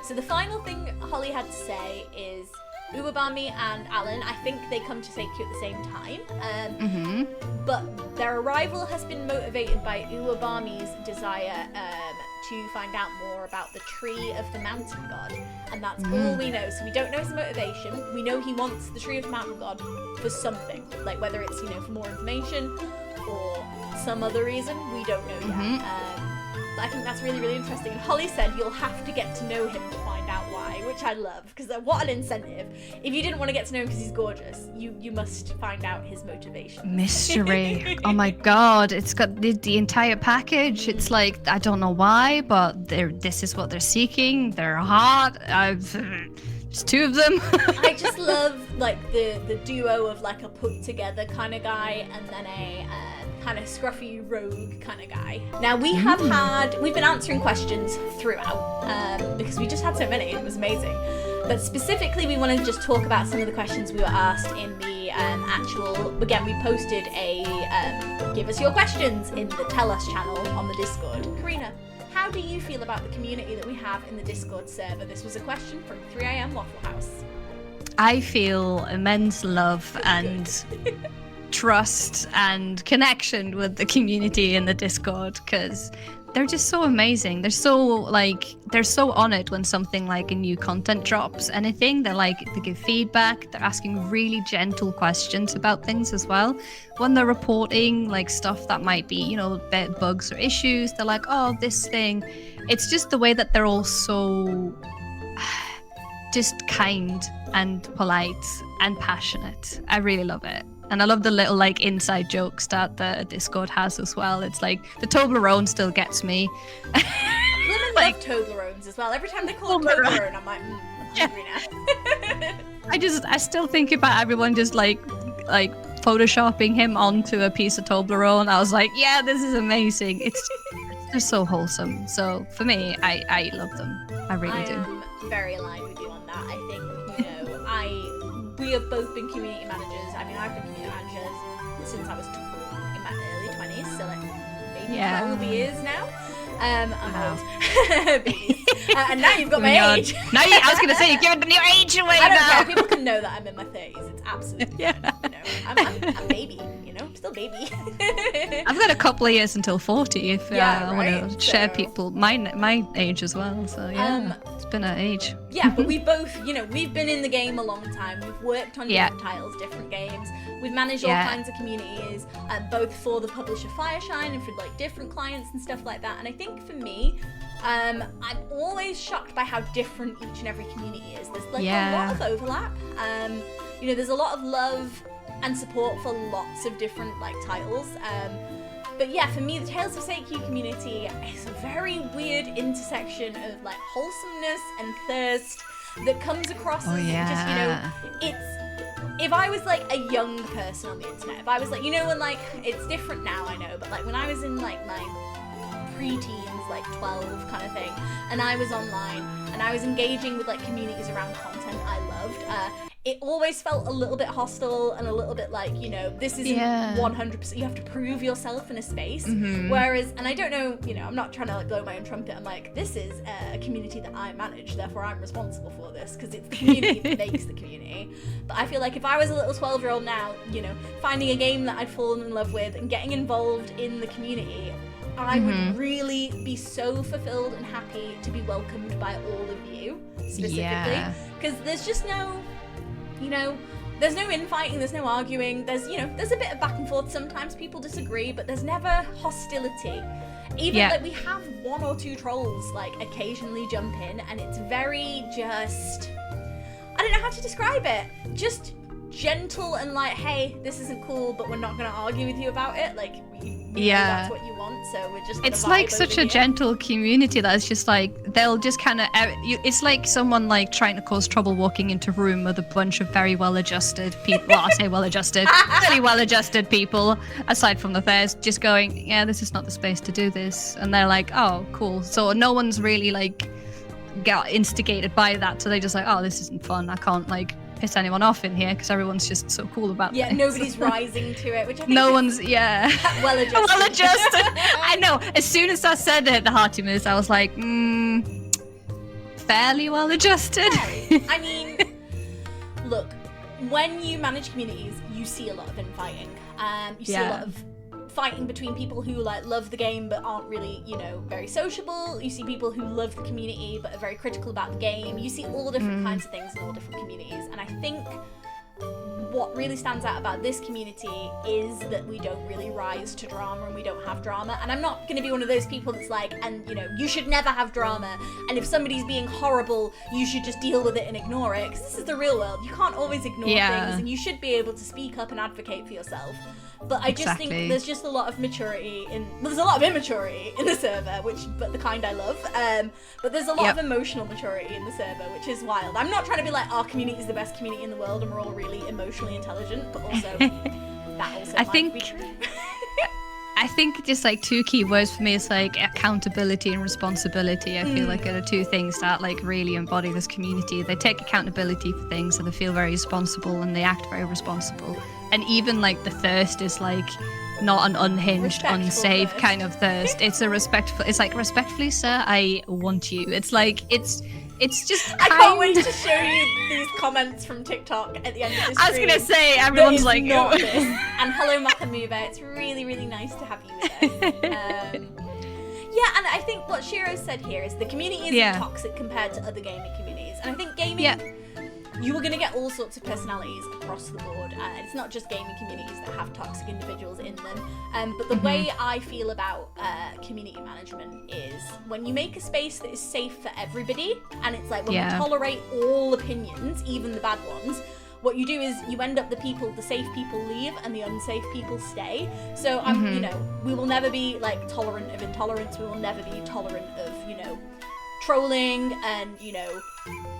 So the final thing Holly had to say is Uwabami and Alan, I think they come to Seikyu at the same time. But their arrival has been motivated by Uwabami's desire to find out more about the tree of the mountain god. And that's all we know. So we don't know his motivation. We know he wants the tree of the mountain god for something. Like whether it's, for more information or some other reason, we don't know yet. But I think that's really, really interesting. And Holly said you'll have to get to know him to find out why, which I love, because what an incentive. If you didn't want to get to know him because he's gorgeous, you must find out his motivation. Mystery. Oh my god, it's got the entire package. It's like, I don't know why, but this is what they're seeking. They're hot. There's two of them. I just love like the duo of like a put together kind of guy and then a kind of scruffy rogue kind of guy. Now we've been answering questions throughout because we just had so many. It was amazing. But specifically, we want to just talk about some of the questions we were asked in the again, we posted a give us your questions in the Tell Us channel on the Discord. Carina, how do you feel about the community that we have in the Discord server? This was a question from 3am Waffle House. I feel immense love and trust and connection with the community in the Discord, because they're just so amazing. They're so on it when something like a new content drops, anything. They give feedback. They're asking really gentle questions about things as well. When they're reporting like stuff that might be, bugs or issues, they're like, oh, this thing. It's just the way that they're all so just kind and polite and passionate. I really love it. And I love the little inside jokes that the Discord has as well. It's like the Toblerone still gets me. Women love Toblerones as well. Every time they call it Toblerone, I'm like, I'm hungry now. I still think about everyone just like photoshopping him onto a piece of Toblerone. I was like, yeah, this is amazing. They're so wholesome. So for me, I love them. I really do. I'm very aligned with you on that. I think, we have both been community managers. I mean, I've been community manager since I was in my early 20s, so maybe 12 years now. I'm old. Babies. And now you've got my age. Now I was going to say, you're giving your age away I don't now. care. People can know that I'm in my 30s. It's absolutely, I'm baby, I'm still baby. I've got a couple of years until 40 if I want to share people my age as well. So it's been an age. Yeah, but we've both, we've been in the game a long time. We've worked on different titles, different games. We've managed all kinds of communities, both for the publisher Fireshine and for different clients and stuff like that. And I think for me, I'm always shocked by how different each and every community is. There's a lot of overlap. There's a lot of love and support for lots of different titles. But yeah, for me, the Tales of Seikyu community is a very weird intersection of wholesomeness and thirst that comes across as just, if I was a young person on the internet, if I was when it's different now, I know, but when I was in my pre-teens, 12 kind of thing, and I was online and I was engaging with communities around content I loved, it always felt a little bit hostile and a little bit this isn't 100%, you have to prove yourself in a space. Whereas, and I don't know, I'm not trying to blow my own trumpet, I'm this is a community that I manage, therefore I'm responsible for this, because it's the community that makes the community. But I feel if I was a little 12-year-old now, finding a game that I'd fallen in love with and getting involved in the community, I would really be so fulfilled and happy to be welcomed by all of you, specifically. Because there's just no, there's no infighting, there's no arguing, there's a bit of back and forth. Sometimes people disagree, but there's never hostility. Even we have one or two trolls occasionally jump in, and it's very just, I don't know how to describe it, just gentle and hey, this isn't cool, but we're not going to argue with you about it. That's what you want, so we're just it's such a gentle community that it's just they'll just kind of it's like someone trying to cause trouble walking into a room with a bunch of very well-adjusted people. Well, I say well-adjusted, really well-adjusted people, aside from the theirs, just going, this is not the space to do this, and they're oh, cool. So no one's really got instigated by that, so they just oh, this isn't fun, I can't piss anyone off in here because everyone's just so cool about it. Nobody's rising to it, which I think no one's well-adjusted. I know, as soon as I said it, the heartiness, I was fairly well-adjusted. I mean, look, when you manage communities, you see a lot of infighting. You see a lot of fighting between people who love the game but aren't really, very sociable. You see people who love the community but are very critical about the game. You see all different kinds of things in all different communities. And I think what really stands out about this community is that we don't really rise to drama and we don't have drama. And I'm not going to be one of those people that's you should never have drama, and if somebody's being horrible, you should just deal with it and ignore it, because this is the real world. You can't always ignore things, and you should be able to speak up and advocate for yourself. But I just think there's just a lot of maturity there's a lot of immaturity in the server, but the kind I love. But there's a lot of emotional maturity in the server, which is wild. I'm not trying to be our community is the best community in the world and we're all really emotionally intelligent, but also that also might be true. I think just two key words for me is accountability and responsibility. I feel are the two things that really embody this community. They take accountability for things and they feel very responsible and they act very responsible. And even the thirst is not an unhinged, Respectful unsafe thirst. kind of thirst. It's a respectful. It's like, respectfully, sir, I want you. It's like it's just. I can't wait to show you these comments from TikTok at the end of this I was stream. gonna say everyone's like, not "Oh." this. And hello Makamuba, it's really, really nice to have you with us. Yeah, and I think what Shiro said here is the community isn't toxic compared to other gaming communities. And I think gaming, you are going to get all sorts of personalities across the board. It's not just gaming communities that have toxic individuals in them. But the way I feel about community management is when you make a space that is safe for everybody, and it's like when we tolerate all opinions, even the bad ones, what you do is you end up the safe people leave and the unsafe people stay. So you know, we will never be like tolerant of intolerance. We will never be tolerant of, you know, trolling and, you know,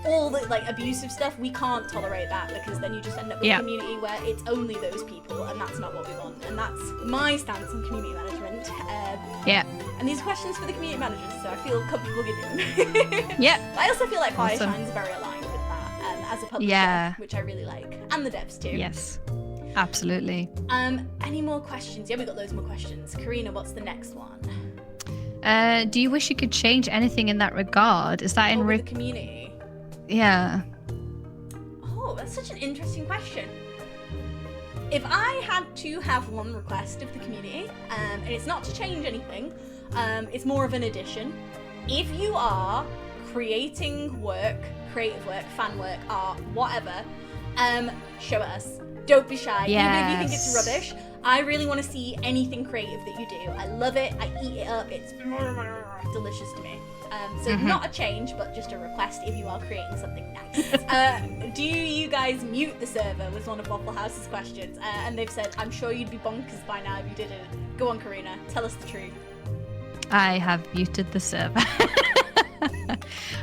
all the like abusive stuff. We can't tolerate that, because then you just end up with a community where it's only those people, and that's not what we want. And that's my stance on community management. And these are questions for the community managers, so I feel comfortable giving them. But I also feel like Fireshine's very aligned with that as a publisher, which I really like, and the devs too. Yes, absolutely. Any more questions? Yeah, we got loads more questions. Karina, what's the next one? Do you wish you could change anything in that regard? Is that in the community? Yeah. Oh, that's such an interesting question. If I had to have one request of the community, and it's not to change anything, it's more of an addition. If you are creating work, creative work, fan work, art, whatever, show it us. Don't be shy. Even if you think it's rubbish, I really want to see anything creative that you do. I love it. I eat it up. It's delicious to me. So not a change, but just a request if you are creating something nice. Do you guys mute the server was one of Waffle House's questions. And they've said, I'm sure you'd be bonkers by now if you didn't. Go on, Karina. Tell us the truth. I have muted the server.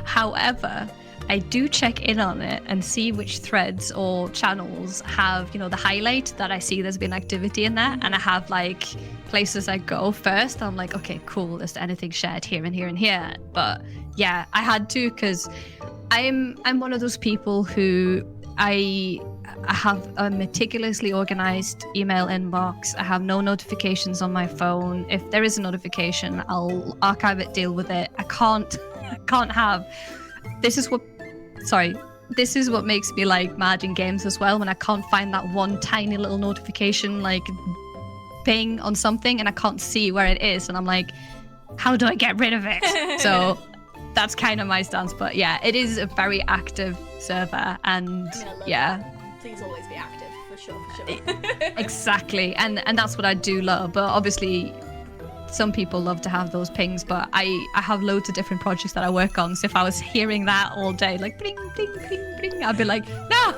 However, I do check in on it and see which threads or channels have, you know, the highlight that I see there's been activity in there, and I have like places I go first. I'm like, okay, cool, is there anything shared here and here and here? But yeah, I had to, because I'm one of those people who I have a meticulously organized email inbox. I have no notifications on my phone. If there is a notification, I'll archive it, deal with it. I can't have. This is what makes me like mad in games as well, when I can't find that one tiny little notification like ping on something and I can't see where it is, and I'm like, how do I get rid of it? So that's kind of my stance. But yeah, it is a very active server, and please always be active, for sure. Exactly, and that's what I do love. But obviously some people love to have those pings, but I have loads of different projects that I work on, so if I was hearing that all day, like bling bling bling bling, I'd be like, no.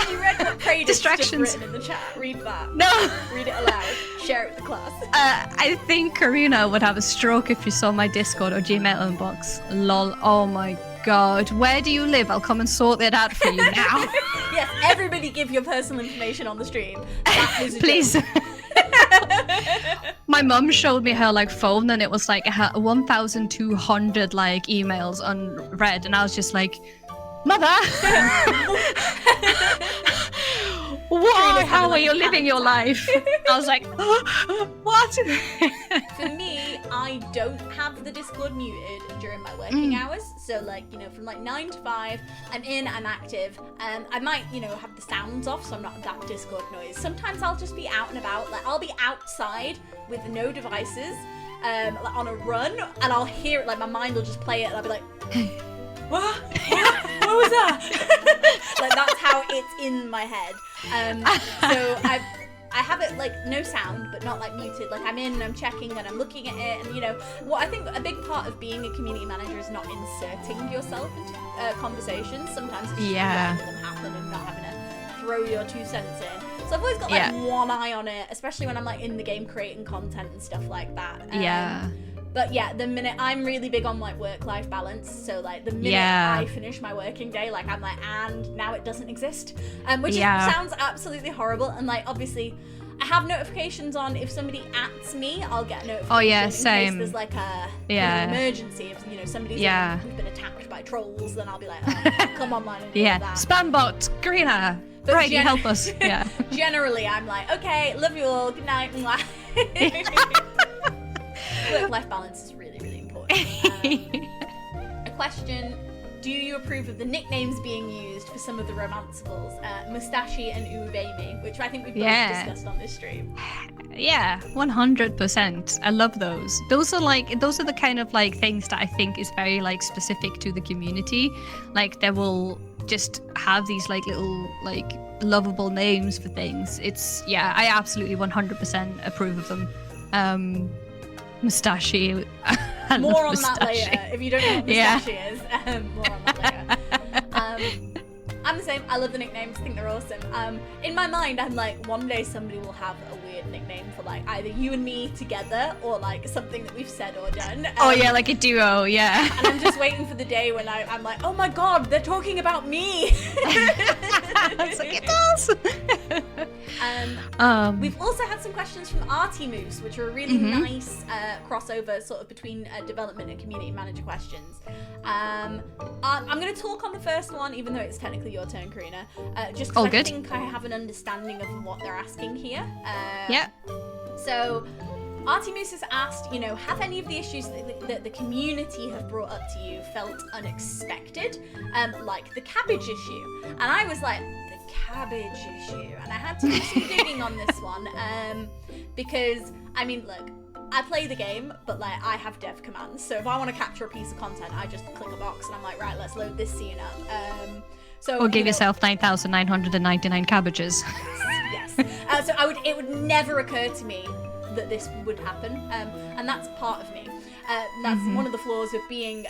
You read what Craig distractions just written in the chat. Read that. No. Read it aloud. Share it with the class. I think Karina would have a stroke if you saw my Discord or Gmail inbox. Lol. Oh my god, where do you live? I'll come and sort it out for you now. Yes, everybody give your personal information on the stream. That was a please joke. My mum showed me her like phone, and it was like her 1,200 like emails unread, and I was just like, mother. Why? How are you living your life? I was like, what? For me, I don't have the Discord muted during my working hours. So like, you know, from like 9 to 5, I'm in, I'm active. I might, you know, have the sounds off, so I'm not that Discord noise. Sometimes I'll just be out and about. Like I'll be outside with no devices, like on a run, and I'll hear it. Like my mind will just play it, and I'll be like, what? What was that? Like that's how it's in my head. So I have it like no sound, but not like muted. Like I'm in and I'm checking and I'm looking at it, and you know what I think a big part of being a community manager is not inserting yourself into conversations. Sometimes it's just letting them happen and not having to throw your 2 cents in. So I've always got like one eye on it, especially when I'm like in the game creating content and stuff like that. But yeah, the minute I'm really big on like work-life balance, so like the minute I finish my working day, like I'm like, and now it doesn't exist, which sounds absolutely horrible. And like obviously, I have notifications on. If somebody @s me, I'll get a notification. Oh yeah, in same. case there's like an emergency, if you know somebody's who's been attacked by trolls, then I'll be like, oh, come online and do that. Spam bot, Karina. Right, help us. Yeah. Generally, I'm like, okay, love you all, good night. Work-life balance is really, really important. A question: do you approve of the nicknames being used for some of the romanceables, Moustashi and Uubemi, which I think we've both discussed on this stream? Yeah, 100%. I love those. Those are the kind of like things that I think is very like specific to the community. Like they will just have these like little like lovable names for things. I absolutely 100% approve of them. Moustashi. More on that later. If you don't know what Moustashi is, more on that later. I'm the same. I love the nicknames. I think they're awesome. In my mind, I'm like, one day somebody will have a weird nickname for like either you and me together or like something that we've said or done. Like a duo, yeah. And I'm just waiting for the day when I'm like, oh my god, they're talking about me. It's like, it does. We've also had some questions from Artie Moose, which are a really nice crossover sort of between development and community manager questions. I'm going to talk on the first one, even though it's technically your turn, Carina, just because I think I have an understanding of what they're asking here. So Artie Moose has asked, have any of the issues that the community have brought up to you felt unexpected, like the cabbage issue? And I was like, the cabbage issue, and I had to do some digging on this one, because I mean, look, I play the game, but like I have dev commands, so if I want to capture a piece of content, I just click a box and I'm like, right, let's load this scene up. Or give yourself 9,999 cabbages. Yes. So it would never occur to me that this would happen, and that's part of me. That's one of the flaws of being,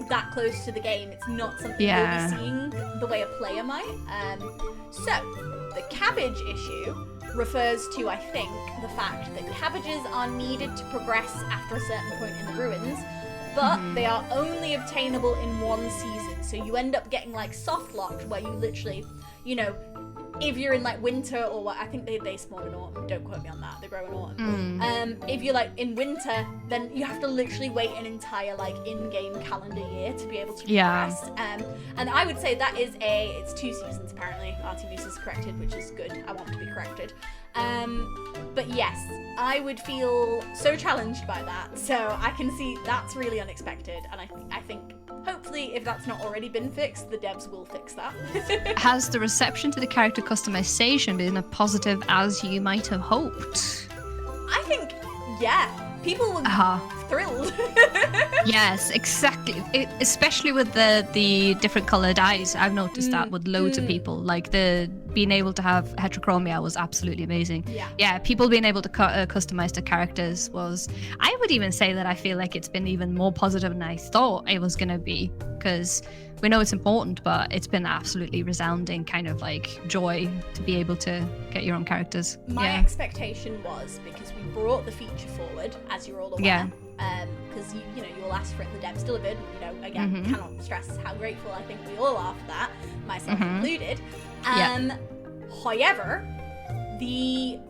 that close to the game. It's not something you'll be seeing the way a player might. So the cabbage issue refers to, I think, the fact that cabbages are needed to progress after a certain point in the ruins, but they are only obtainable in one season. So you end up getting like soft locked, where you literally, if you're in like winter or what, I think they spawn in autumn, don't quote me on that, they grow in autumn. If you're like in winter, then you have to literally wait an entire like in-game calendar year to be able to progress. And I would say that is it's 2 seasons apparently. Artie Moose is corrected, which is good. I want to be corrected. But yes, I would feel so challenged by that. So I can see that's really unexpected, and I think hopefully if that's not already been fixed, the devs will fix that. Has the reception to the character customization been as positive as you might have hoped? I think, people were thrilled. Yes, exactly. Especially with the different colored eyes. I've noticed that with loads of people. Like the being able to have heterochromia was absolutely amazing. Yeah, people being able to customize their characters was, I would even say that I feel like it's been even more positive than I thought it was going to be, because we know it's important, but it's been absolutely resounding kind of like joy to be able to get your own characters. My expectation was, because we brought the feature forward, as you're all aware, because you will ask for it, the devs delivered. Again, cannot stress how grateful I think we all are for that, myself included. However,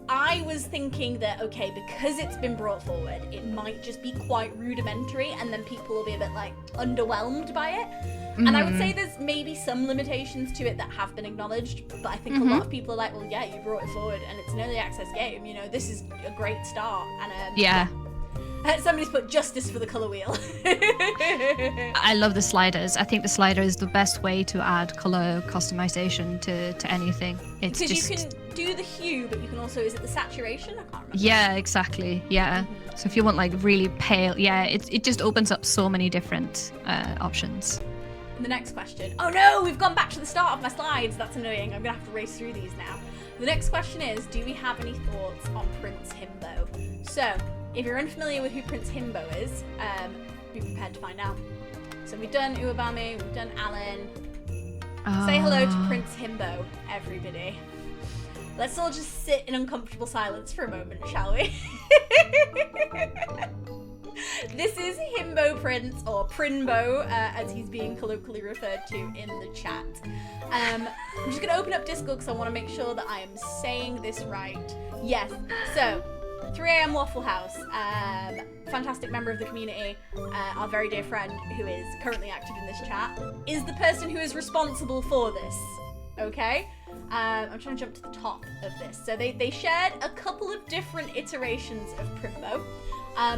I was thinking that, okay, because it's been brought forward, it might just be quite rudimentary, and then people will be a bit like underwhelmed by it. And I would say there's maybe some limitations to it that have been acknowledged, but I think a lot of people are like, well, yeah, you brought it forward and it's an early access game, this is a great start. And somebody's put justice for the colour wheel. I love the sliders. I think the slider is the best way to add colour customization to anything. It's because just... you can do the hue, but you can also, is it the saturation? I can't remember. Yeah, exactly. Yeah. So if you want like really pale, it just opens up so many different options. The next question. Oh no, we've gone back to the start of my slides. That's annoying. I'm going to have to race through these now. The next question is, do we have any thoughts on Prince Himbo? So, if you're unfamiliar with who Prince Himbo is, be prepared to find out. So we've done Uubami, we've done Alan. Say hello to Prince Himbo, everybody. Let's all just sit in uncomfortable silence for a moment, shall we? This is Himbo Prince, or Prinbo, as he's being colloquially referred to in the chat. I'm just going to open up Discord because I want to make sure that I am saying this right. Yes, so 3am Waffle House, fantastic member of the community, our very dear friend who is currently active in this chat, is the person who is responsible for this. okay? I'm trying to jump to the top of this. So they shared a couple of different iterations of Prinbo.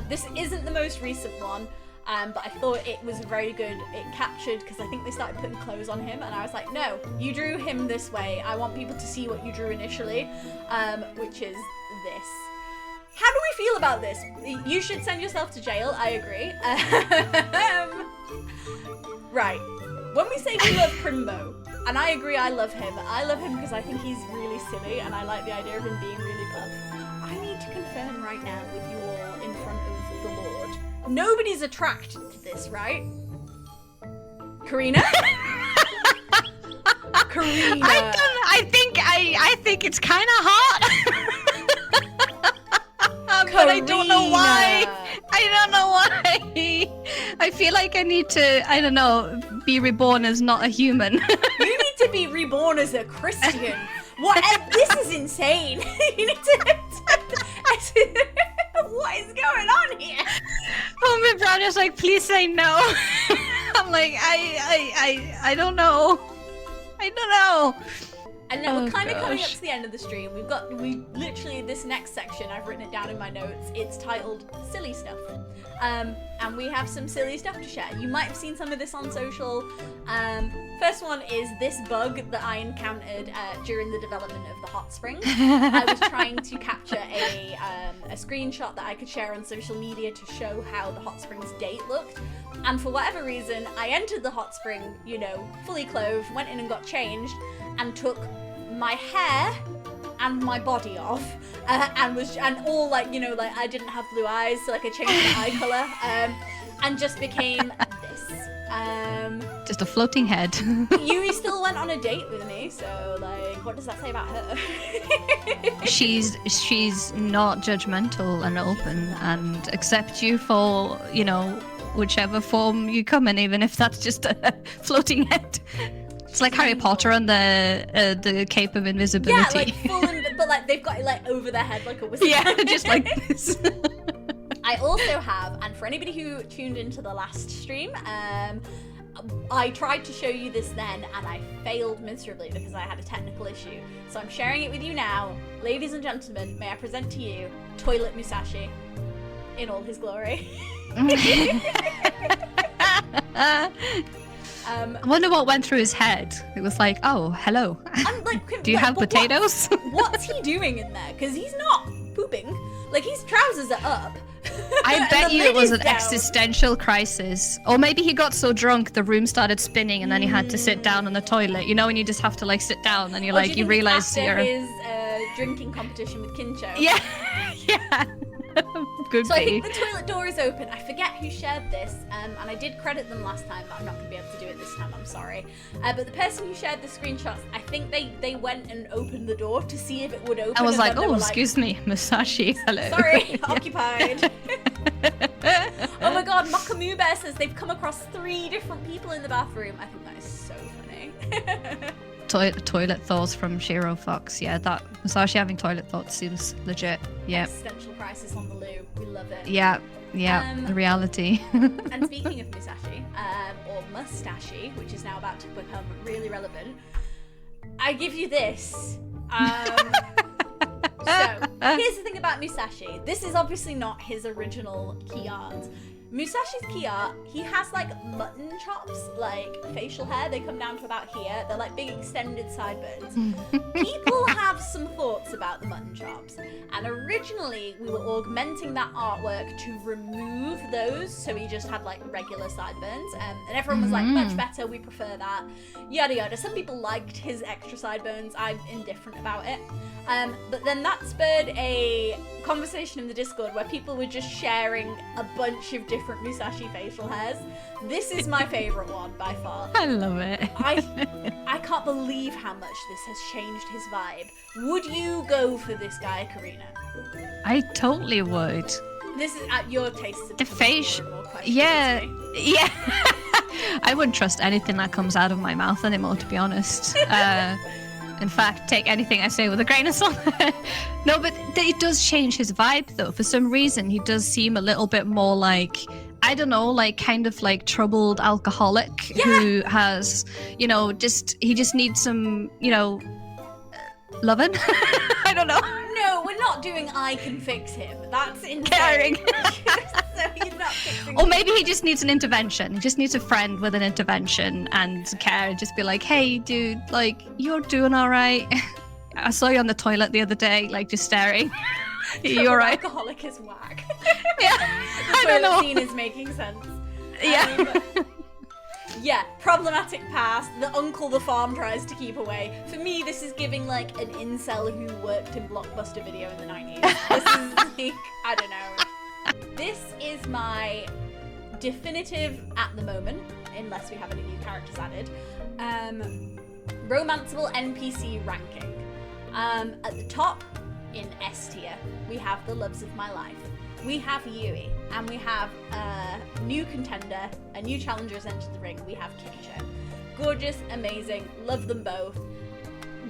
This isn't the most recent one, but I thought it was very good. It captured, because I think they started putting clothes on him, and I was like, no, you drew him this way. I want people to see what you drew initially, which is this. How do we feel about this? You should send yourself to jail, I agree. Right, when we say we love Prinbo, and I agree, I love him because I think he's really silly, and I like the idea of him being really buff. I need to confirm right now with you all in front of the Lord. Nobody's attracted to this, right? Karina? Karina. I think it's kind of hot. But I don't know why. I feel like I need to, I don't know, be reborn as not a human. You need to be reborn as a Christian. What? This is insane. You need to what is going on here? Oh, my brother's like, please say no. I'm like, I don't know. I don't know. And now we're kind of coming up to the end of the stream. We literally, this next section, I've written it down in my notes. It's titled Silly Stuff. And we have some silly stuff to share. You might have seen some of this on social. First one is this bug that I encountered during the development of the hot spring. I was trying to capture a screenshot that I could share on social media to show how the hot spring's date looked. And for whatever reason, I entered the hot spring, you know, fully clothed, went in and got changed, and took my hair and my body off, and all, like, you know, like, I didn't have blue eyes, so like I changed my eye color, and just became this. Just a floating head. You still went on a date with me, so like, what does that say about her? She's not judgmental and open, and accepts you for, you know, whichever form you come in, even if that's just a floating head. It's like Harry Potter and the Cape of Invisibility. Yeah, like full, but like they've got it like over their head like a wizard. Yeah, just like this. I also have, and for anybody who tuned into the last stream, I tried to show you this then, and I failed miserably because I had a technical issue. So I'm sharing it with you now. Ladies and gentlemen, may I present to you Toilet Moustashi in all his glory. I wonder what went through his head. It was like, oh, hello. Like, do you have potatoes? What's he doing in there? Because he's not pooping. Like, his trousers are up. I bet you it was an existential crisis. Or maybe he got so drunk the room started spinning and then he had to sit down on the toilet. You know, when you just have to like sit down and you're like, you realize you're... his drinking competition with Kincho. Yeah, yeah. Could so be. I think the toilet door is open. I forget who shared this, and I did credit them last time, but I'm not going to be able to do it this time, I'm sorry. But the person who shared the screenshots, I think they went and opened the door to see if it would open. I was like, oh, excuse me, Moustashi, hello. Sorry, occupied. Oh my god, Makamu Bear says they've come across 3 different people in the bathroom. I think that is so funny. Toilet thoughts from Shiro Fox. Yeah, that Moustashi having toilet thoughts seems legit. Yeah. Existential crisis on the loo. We love it. Yeah, yeah, the reality. And speaking of Moustashi, or Moustashi, which is now about to become really relevant, I give you this. So, here's the thing about Moustashi. This is obviously not his original key art. Moustashi's key art, he has like mutton chops, like facial hair. They come down to about here. They're like big extended sideburns. People have some thoughts about the mutton chops. And originally we were augmenting that artwork to remove those. So he just had like regular sideburns. And everyone was like, much better, we prefer that. Yada yada. Some people liked his extra sideburns. I'm indifferent about it. But then that spurred a conversation in the Discord where people were just sharing a bunch of different Moustashi facial hairs. This is my favorite one by far. I love it. I can't believe how much this has changed his vibe. Would you go for this guy, Karina? I totally would. This is at your taste. The face, yeah. I wouldn't trust anything that comes out of my mouth anymore, to be honest. In fact, take anything I say with a grain of salt. No, but it does change his vibe, though. For some reason, he does seem a little bit more like I don't know, like kind of like troubled alcoholic who has, he just needs some, loving. I don't know. No, we're not doing I can fix him. That's insane. Caring. So he's not fixing Or maybe he just needs an intervention. He just needs a friend with an intervention and care. Just be like, hey, dude, like, you're doing all right. I saw you on the toilet the other day, like, just staring. You all right? Alcoholic is whack. Yeah. The I don't know. toilet scene is making sense. Yeah. Yeah, problematic past. The uncle the farm tries to keep away. For me, this is giving like an incel who worked in Blockbuster Video in the 90s. This is like, I don't know. This is my definitive at the moment, unless we have any new characters added, romanceable NPC ranking. At the top, in S tier, we have the loves of my life. We have Yui, and we have a new contender, a new challenger has entered the ring. We have Keisha. Gorgeous, amazing, love them both.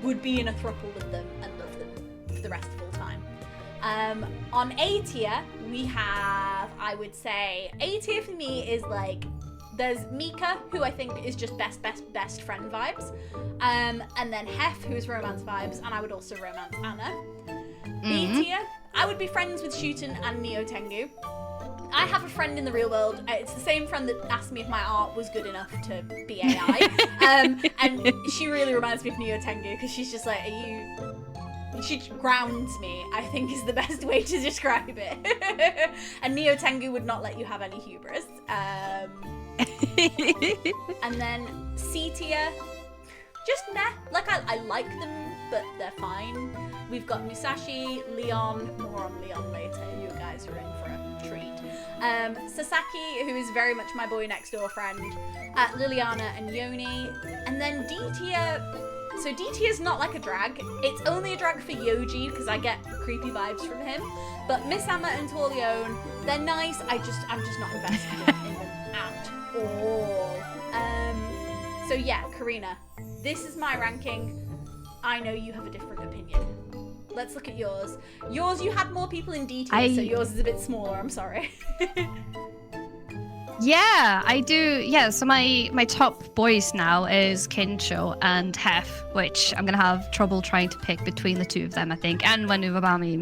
Would be in a throuple with them and love them for the rest of all time. On A tier, we have, I would say, A tier for me is like, there's Mika, who I think is just best friend vibes. And then Hef, who is romance vibes, and I would also romance Anna. B tier, I would be friends with Shuten and Neo Tengu. I have a friend in the real world. It's the same friend that asked me if my art was good enough to be AI. And she really reminds me of Neo Tengu because she's just like, she grounds me, I think is the best way to describe it. And Neo Tengu would not let you have any hubris. And then C tier, just meh. Like, I like them, but they're fine. We've got Moustashi, Leon, more on Leon later. You guys are in for a treat. Sasaki, who is very much my boy next door friend. Liliana and Yoni. And then D tier. So D tier is not like a drag. It's only a drag for Yoji because I get creepy vibes from him. But Miss Amma and Torleone, they're nice. I'm just not invested in them at all. So yeah, Carina, this is my ranking. I know you have a different opinion. Let's look at yours. Yours, you had more people in D tier, so yours is a bit smaller. I'm sorry. Yeah, I do. Yeah, so my top boys now is Kincho and Hef, which I'm going to have trouble trying to pick between the two of them, I think. And when Uvabami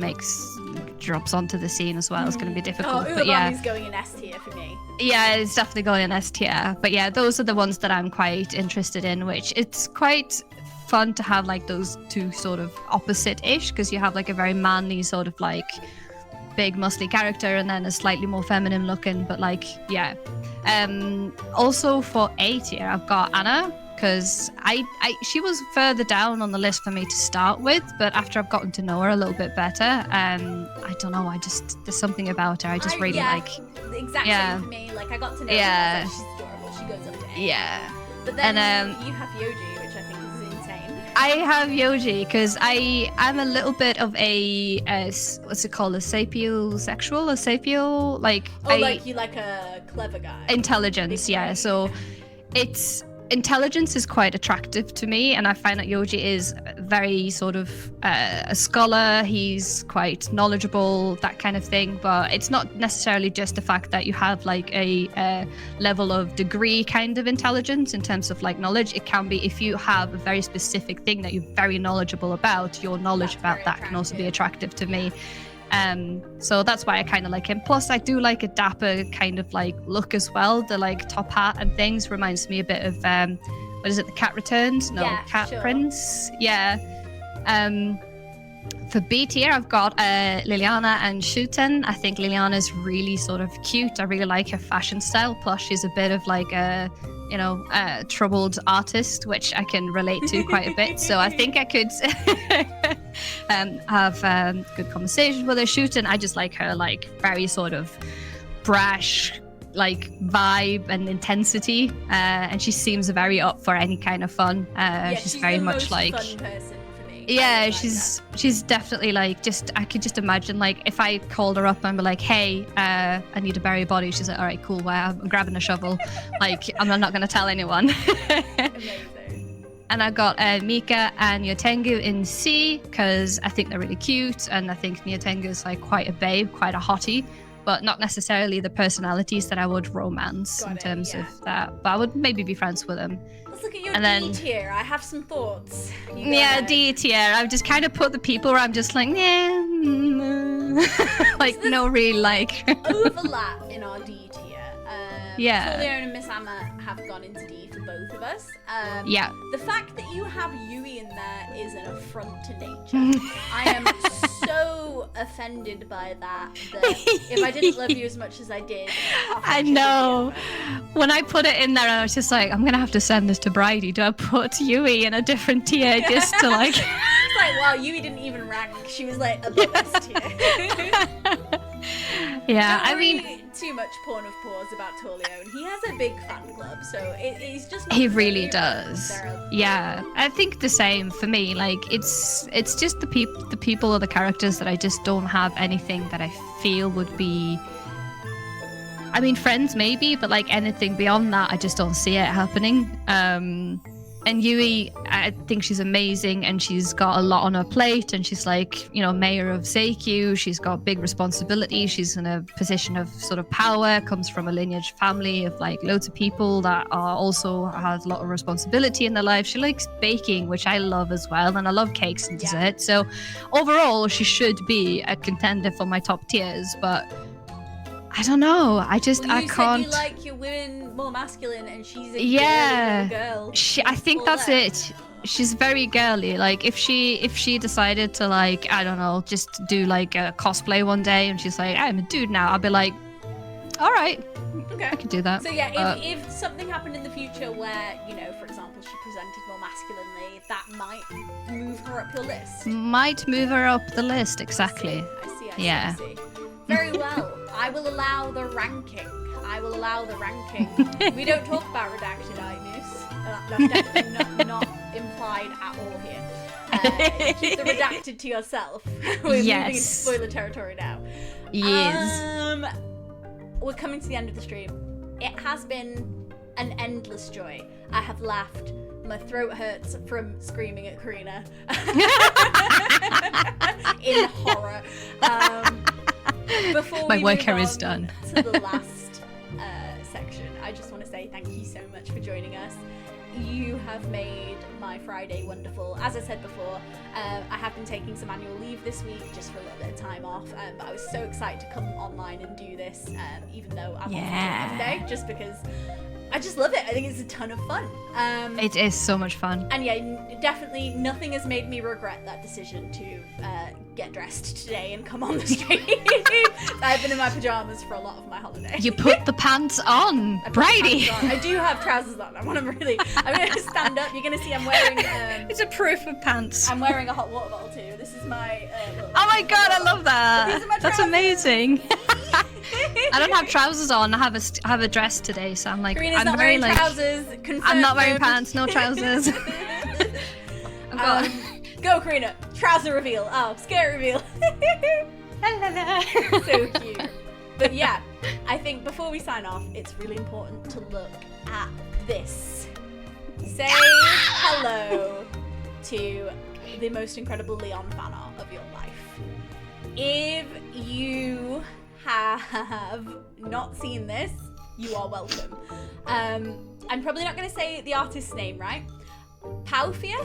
drops onto the scene as well, it's going to be difficult. Oh, but yeah, Uvabami's going in S tier for me. Yeah, it's definitely going in S tier. But yeah, those are the ones that I'm quite interested in, which it's quite fun to have like those two sort of opposite-ish, because you have like a very manly sort of like big muscly character and then a slightly more feminine looking, but like, yeah. Also for A tier, I've got Anna, because she was further down on the list for me to start with, but after I've gotten to know her a little bit better, I don't know, there's something about her I just really like. The exact same for me. Like, I got to know her, she's adorable. She goes up to A. Yeah. But then you have Yoji, which I think is insane. I have Yoji because I'm a little bit of a what's it called, a sapiosexual, a sapio, like like you like a clever guy. Intelligence, yeah. So intelligence is quite attractive to me, and I find that Yoji is very sort of a scholar. He's quite knowledgeable, that kind of thing. But it's not necessarily just the fact that you have like a level of degree kind of intelligence in terms of like knowledge. It can be if you have a very specific thing that you're very knowledgeable about. Your knowledge about that can also be attractive to me. So that's why I kind of like him. Plus, I do like a dapper kind of like look as well. The like top hat and things reminds me a bit of what is it? The Cat Returns? No, yeah, Cat sure. Prince. Yeah. For B tier, I've got Liliana and Shuten. I think Liliana's really sort of cute. I really like her fashion style. Plus, she's a bit of like a troubled artist, which I can relate to quite a bit. So I think I could have good conversations with her. Shuten, I just like her like very sort of brash like vibe and intensity, and she seems very up for any kind of fun. She's very the much most like fun person for me. yeah, she's definitely like, I could just imagine like if I called her up and be like, hey, I need to bury a body, she's like, all right, cool, well, I'm grabbing a shovel. Like, I'm not going to tell anyone. Amazing. And I got Mika and Nyotengu in C because I think they're really cute, and I think Nyotengu is like quite a babe, quite a hottie. but not necessarily the personalities that I would romance in terms of that. But I would maybe be friends with them. Let's look at your D tier. I have some thoughts. D tier. I've just kind of put the people where I'm just like, like so no real like overlap in our D tier. Leon and Miss Amma have gone into D for both of us. The fact that you have Yui in there is an affront to nature. I am so offended by that if I didn't love you as much as I did. I know. When I put it in there, I was just like, I'm gonna have to send this to Bridie. Do I put Yui in a different tier just to like? It's like, wow, Yui didn't even rank. She was like above S tier. I mean, too much porn of pause about Torleone. He has a big fan club, so it's just. He really does. Yeah, I think the same for me. Like it's just the people or the characters that I just don't have anything that I feel would be. I mean, friends maybe, but like anything beyond that, I just don't see it happening. And Yui, I think she's amazing, and she's got a lot on her plate, and she's like, mayor of Seikyu. She's got big responsibility. She's in a position of sort of power, comes from a lineage family of like loads of people that are also has a lot of responsibility in their life. She likes baking, which I love as well, and I love cakes and desserts. So overall, she should be a contender for my top tiers, but I don't know. I can't. You like your women more masculine, and she's a girl. I think that's it. She's very girly. Like if she decided to like, I don't know, just do like a cosplay one day, and she's like, I'm a dude now, I'd be like, all right, okay, I could do that. So if something happened in the future where, for example, she presented more masculinely, that might move her up your list. Might move her up the list, exactly. I see. Very well. I will allow the ranking. We don't talk about redacted items. That's definitely not implied at all here. Keep the redacted to yourself. We're moving into spoiler territory now. Yes. We're coming to the end of the stream. It has been an endless joy. I have laughed. My throat hurts from screaming at Carina in horror. Before my we work move here on is done. to the last section, I just want to say thank you so much for joining us. You have made my Friday wonderful. As I said before, I have been taking some annual leave this week just for a little bit of time off, but I was so excited to come online and do this, even though I'm off Monday, just because I just love it. I think it's a ton of fun. It is so much fun. And definitely nothing has made me regret that decision to get dressed today and come on the stream. I've been in my pajamas for a lot of my holiday. You put the pants on, Bridie. I do have trousers on. I'm going to stand up. You're going to see I'm wearing... it's a proof of pants. I'm wearing a hot water bottle too. This is my... oh my god, I love that. These are my That's amazing. I don't have trousers on. I have a dress today, so I'm like, Karina's I'm not very wearing like, trousers. I'm not wearing pants, no trousers. Go, Carina. Trouser reveal. Oh, scare reveal. So cute. But yeah, I think before we sign off, it's really important to look at this. Say hello to the most incredible Leon fan art of your life. If you have not seen this, you are welcome. I'm probably not going to say the artist's name right. Paofia.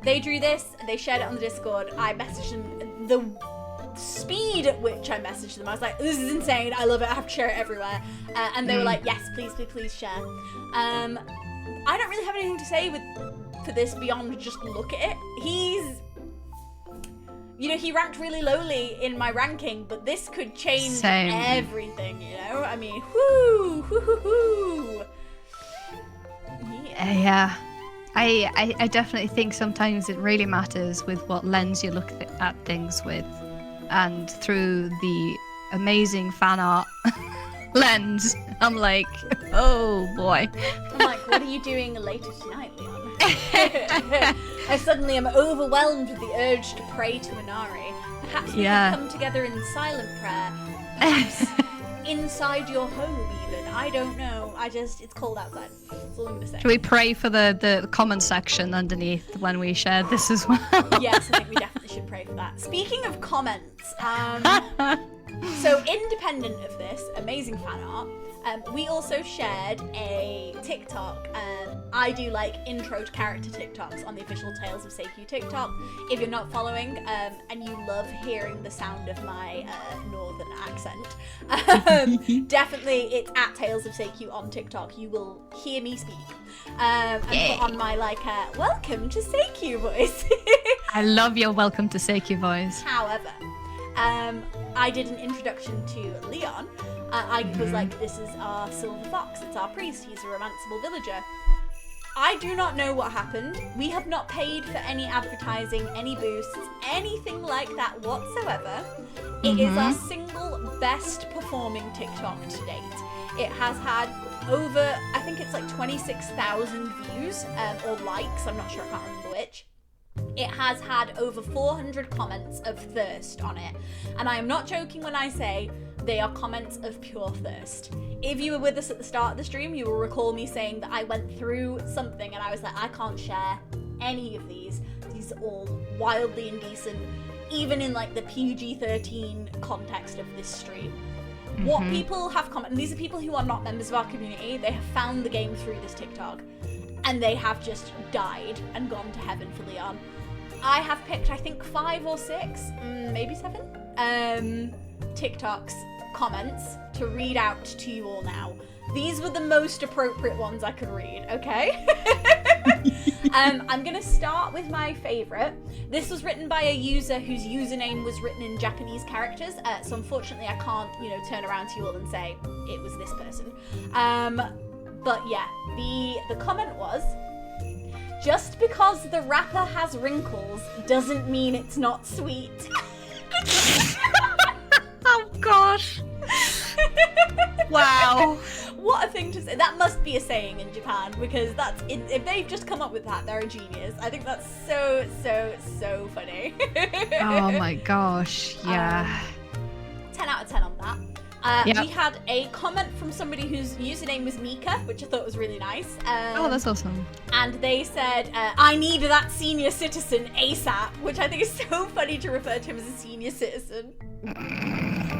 They drew this, they shared it on the Discord. I messaged them. The speed at which I messaged them, I was like, this is insane, I love it, I have to share it everywhere. And they were like, yes, please share. I don't really have anything to say for this beyond just look at it. He ranked really lowly in my ranking, but this could change everything, I mean, whoo. Yeah. I definitely think sometimes it really matters with what lens you look at things with, and through the amazing fan art lens, I'm like, oh boy. I'm like, what are you doing later tonight, Leon? I suddenly am overwhelmed with the urge to pray to Inari. Perhaps we can come together in silent prayer. Perhaps inside your home even. I don't know. It's cold outside. That's all I'm gonna say. Should we pray for the comment section underneath when we shared this as well? Yes, I think we definitely should pray for that. Speaking of comments, so independent of this amazing fan art, we also shared a TikTok. I do like intro to character TikToks on the official Tales of Seikyu TikTok. If you're not following and you love hearing the sound of my northern accent, definitely it's at Tales of Seikyu on TikTok. You will hear me speak and put on my welcome to Seikyu voice. I love your welcome to Seikyu voice. However, I did an introduction to Leon. I was like, this is our silver fox, it's our priest, he's a romanceable villager. I do not know what happened. We have not paid for any advertising, any boosts, anything like that whatsoever. It is our single best performing TikTok to date. It has had over, I think it's like 26,000 views or likes, I'm not sure, I can't remember which. It has had over 400 comments of thirst on it. And I am not joking when I say they are comments of pure thirst. If you were with us at the start of the stream, you will recall me saying that I went through something and I was like, I can't share any of these. These are all wildly indecent, even in like the PG-13 context of this stream. What people have commented, and these are people who are not members of our community, they have found the game through this TikTok. And they have just died and gone to heaven for Leon. I have picked, I think, 5 or 6, maybe 7, TikToks, comments to read out to you all now. These were the most appropriate ones I could read, okay? I'm gonna start with my favorite. This was written by a user whose username was written in Japanese characters, so unfortunately I can't, turn around to you all and say it was this person. But yeah, the comment was, just because the wrapper has wrinkles doesn't mean it's not sweet. Oh gosh. Wow. What a thing to say. That must be a saying in Japan, because if they've just come up with that, they're a genius. I think that's so, so, so funny. Oh my gosh, yeah. 10 out of 10 on that. We had a comment from somebody whose username was Mika, which I thought was really nice. Oh, that's awesome. And they said, I need that senior citizen ASAP, which I think is so funny to refer to him as a senior citizen.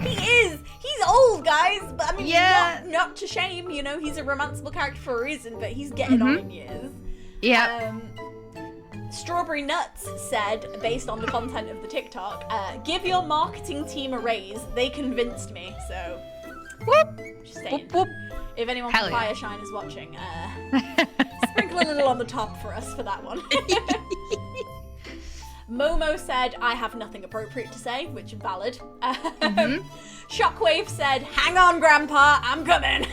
He is! He's old, guys! But I mean, not to shame, he's a romanceable character for a reason, but he's getting on in years. Yeah. Strawberry Nuts said, based on the content of the TikTok, give your marketing team a raise. They convinced me, so... Whoop! Just saying. Whoop, whoop. If anyone from Fire Shine is watching, sprinkle a little on the top for us for that one. Momo said, I have nothing appropriate to say, which is valid. Shockwave said, hang on, Grandpa, I'm coming.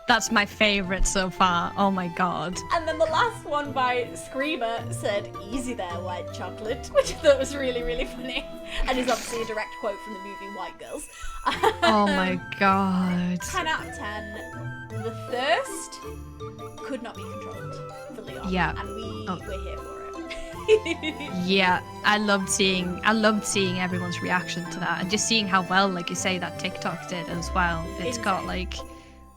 That's my favorite so far. Oh my god. And then the last one by Screamer said, easy there, white chocolate, which I thought was really, really funny. And is obviously a direct quote from the movie White Girls. Oh my god. 10 out of 10. The thirst could not be controlled for Leon. Yeah. And we're here for it. Yeah, I loved seeing everyone's reaction to that, and just seeing how well, like you say, that TikTok did as well. It's got like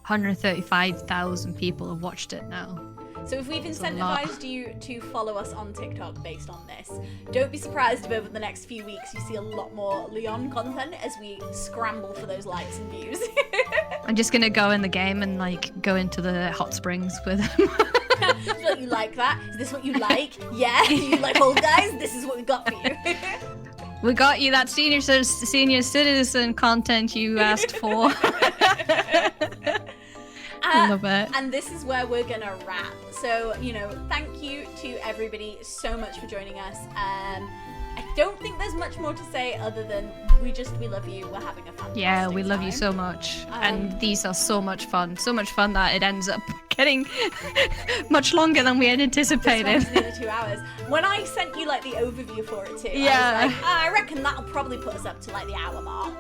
135,000 people have watched it now. So if we've incentivized you to follow us on TikTok based on this, don't be surprised if over the next few weeks you see a lot more Leon content as we scramble for those likes and views. I'm just gonna go in the game and like go into the hot springs with him. So you like that? Is this what you like? Yeah? You like old guys? This is what we got for you. We got you that senior citizen content you asked for. I love it. And this is where we're gonna wrap. So, thank you to everybody so much for joining us. I don't think there's much more to say other than we love you. We're having a fantastic Yeah, we love time. You so much. And these are so much fun. So much fun that it ends up getting much longer than we had anticipated. This one's nearly 2 hours. When I sent you the overview for it too, yeah. I was like, I reckon that'll probably put us up to the hour mark.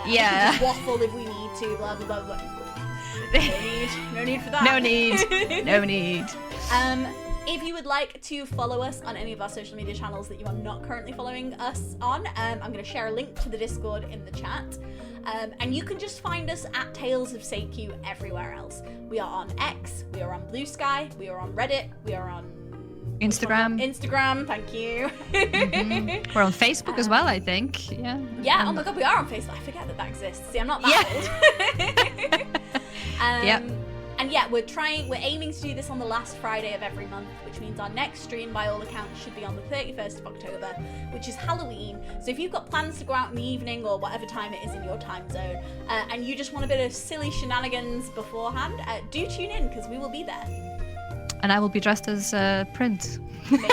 Yeah. We can just waffle if we need to, blah, blah, blah, blah. No need for that. No need. No need. If you would like to follow us on any of our social media channels that you are not currently following us on, I'm going to share a link to the Discord in the chat. And you can just find us at Tales of Seikyu everywhere else. We are on X, we are on Blue Sky, we are on Reddit, we are on Instagram, thank you. We're on Facebook as well, I think. Yeah. Yeah, oh my god, we are on Facebook. I forget that exists. See, I'm not that old. Yep. And yeah, we're aiming to do this on the last Friday of every month, which means our next stream, by all accounts, should be on the 31st of October, which is Halloween. So if you've got plans to go out in the evening or whatever time it is in your time zone, and you just want a bit of silly shenanigans beforehand, do tune in, because we will be there. And I will be dressed as Prince. Maybe.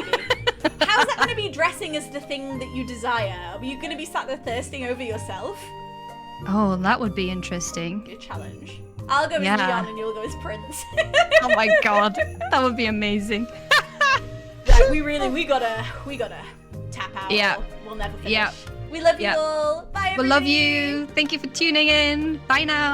How's that going to be dressing as the thing that you desire? Are you going to be sat there thirsting over yourself? Oh, that would be interesting. Your challenge. I'll go as Leon and you'll go as Prince. Oh my god, that would be amazing. Like, we gotta tap out. Yeah. We'll never finish. Yeah. We love you all. Bye, everybody. We love you. Thank you for tuning in. Bye now.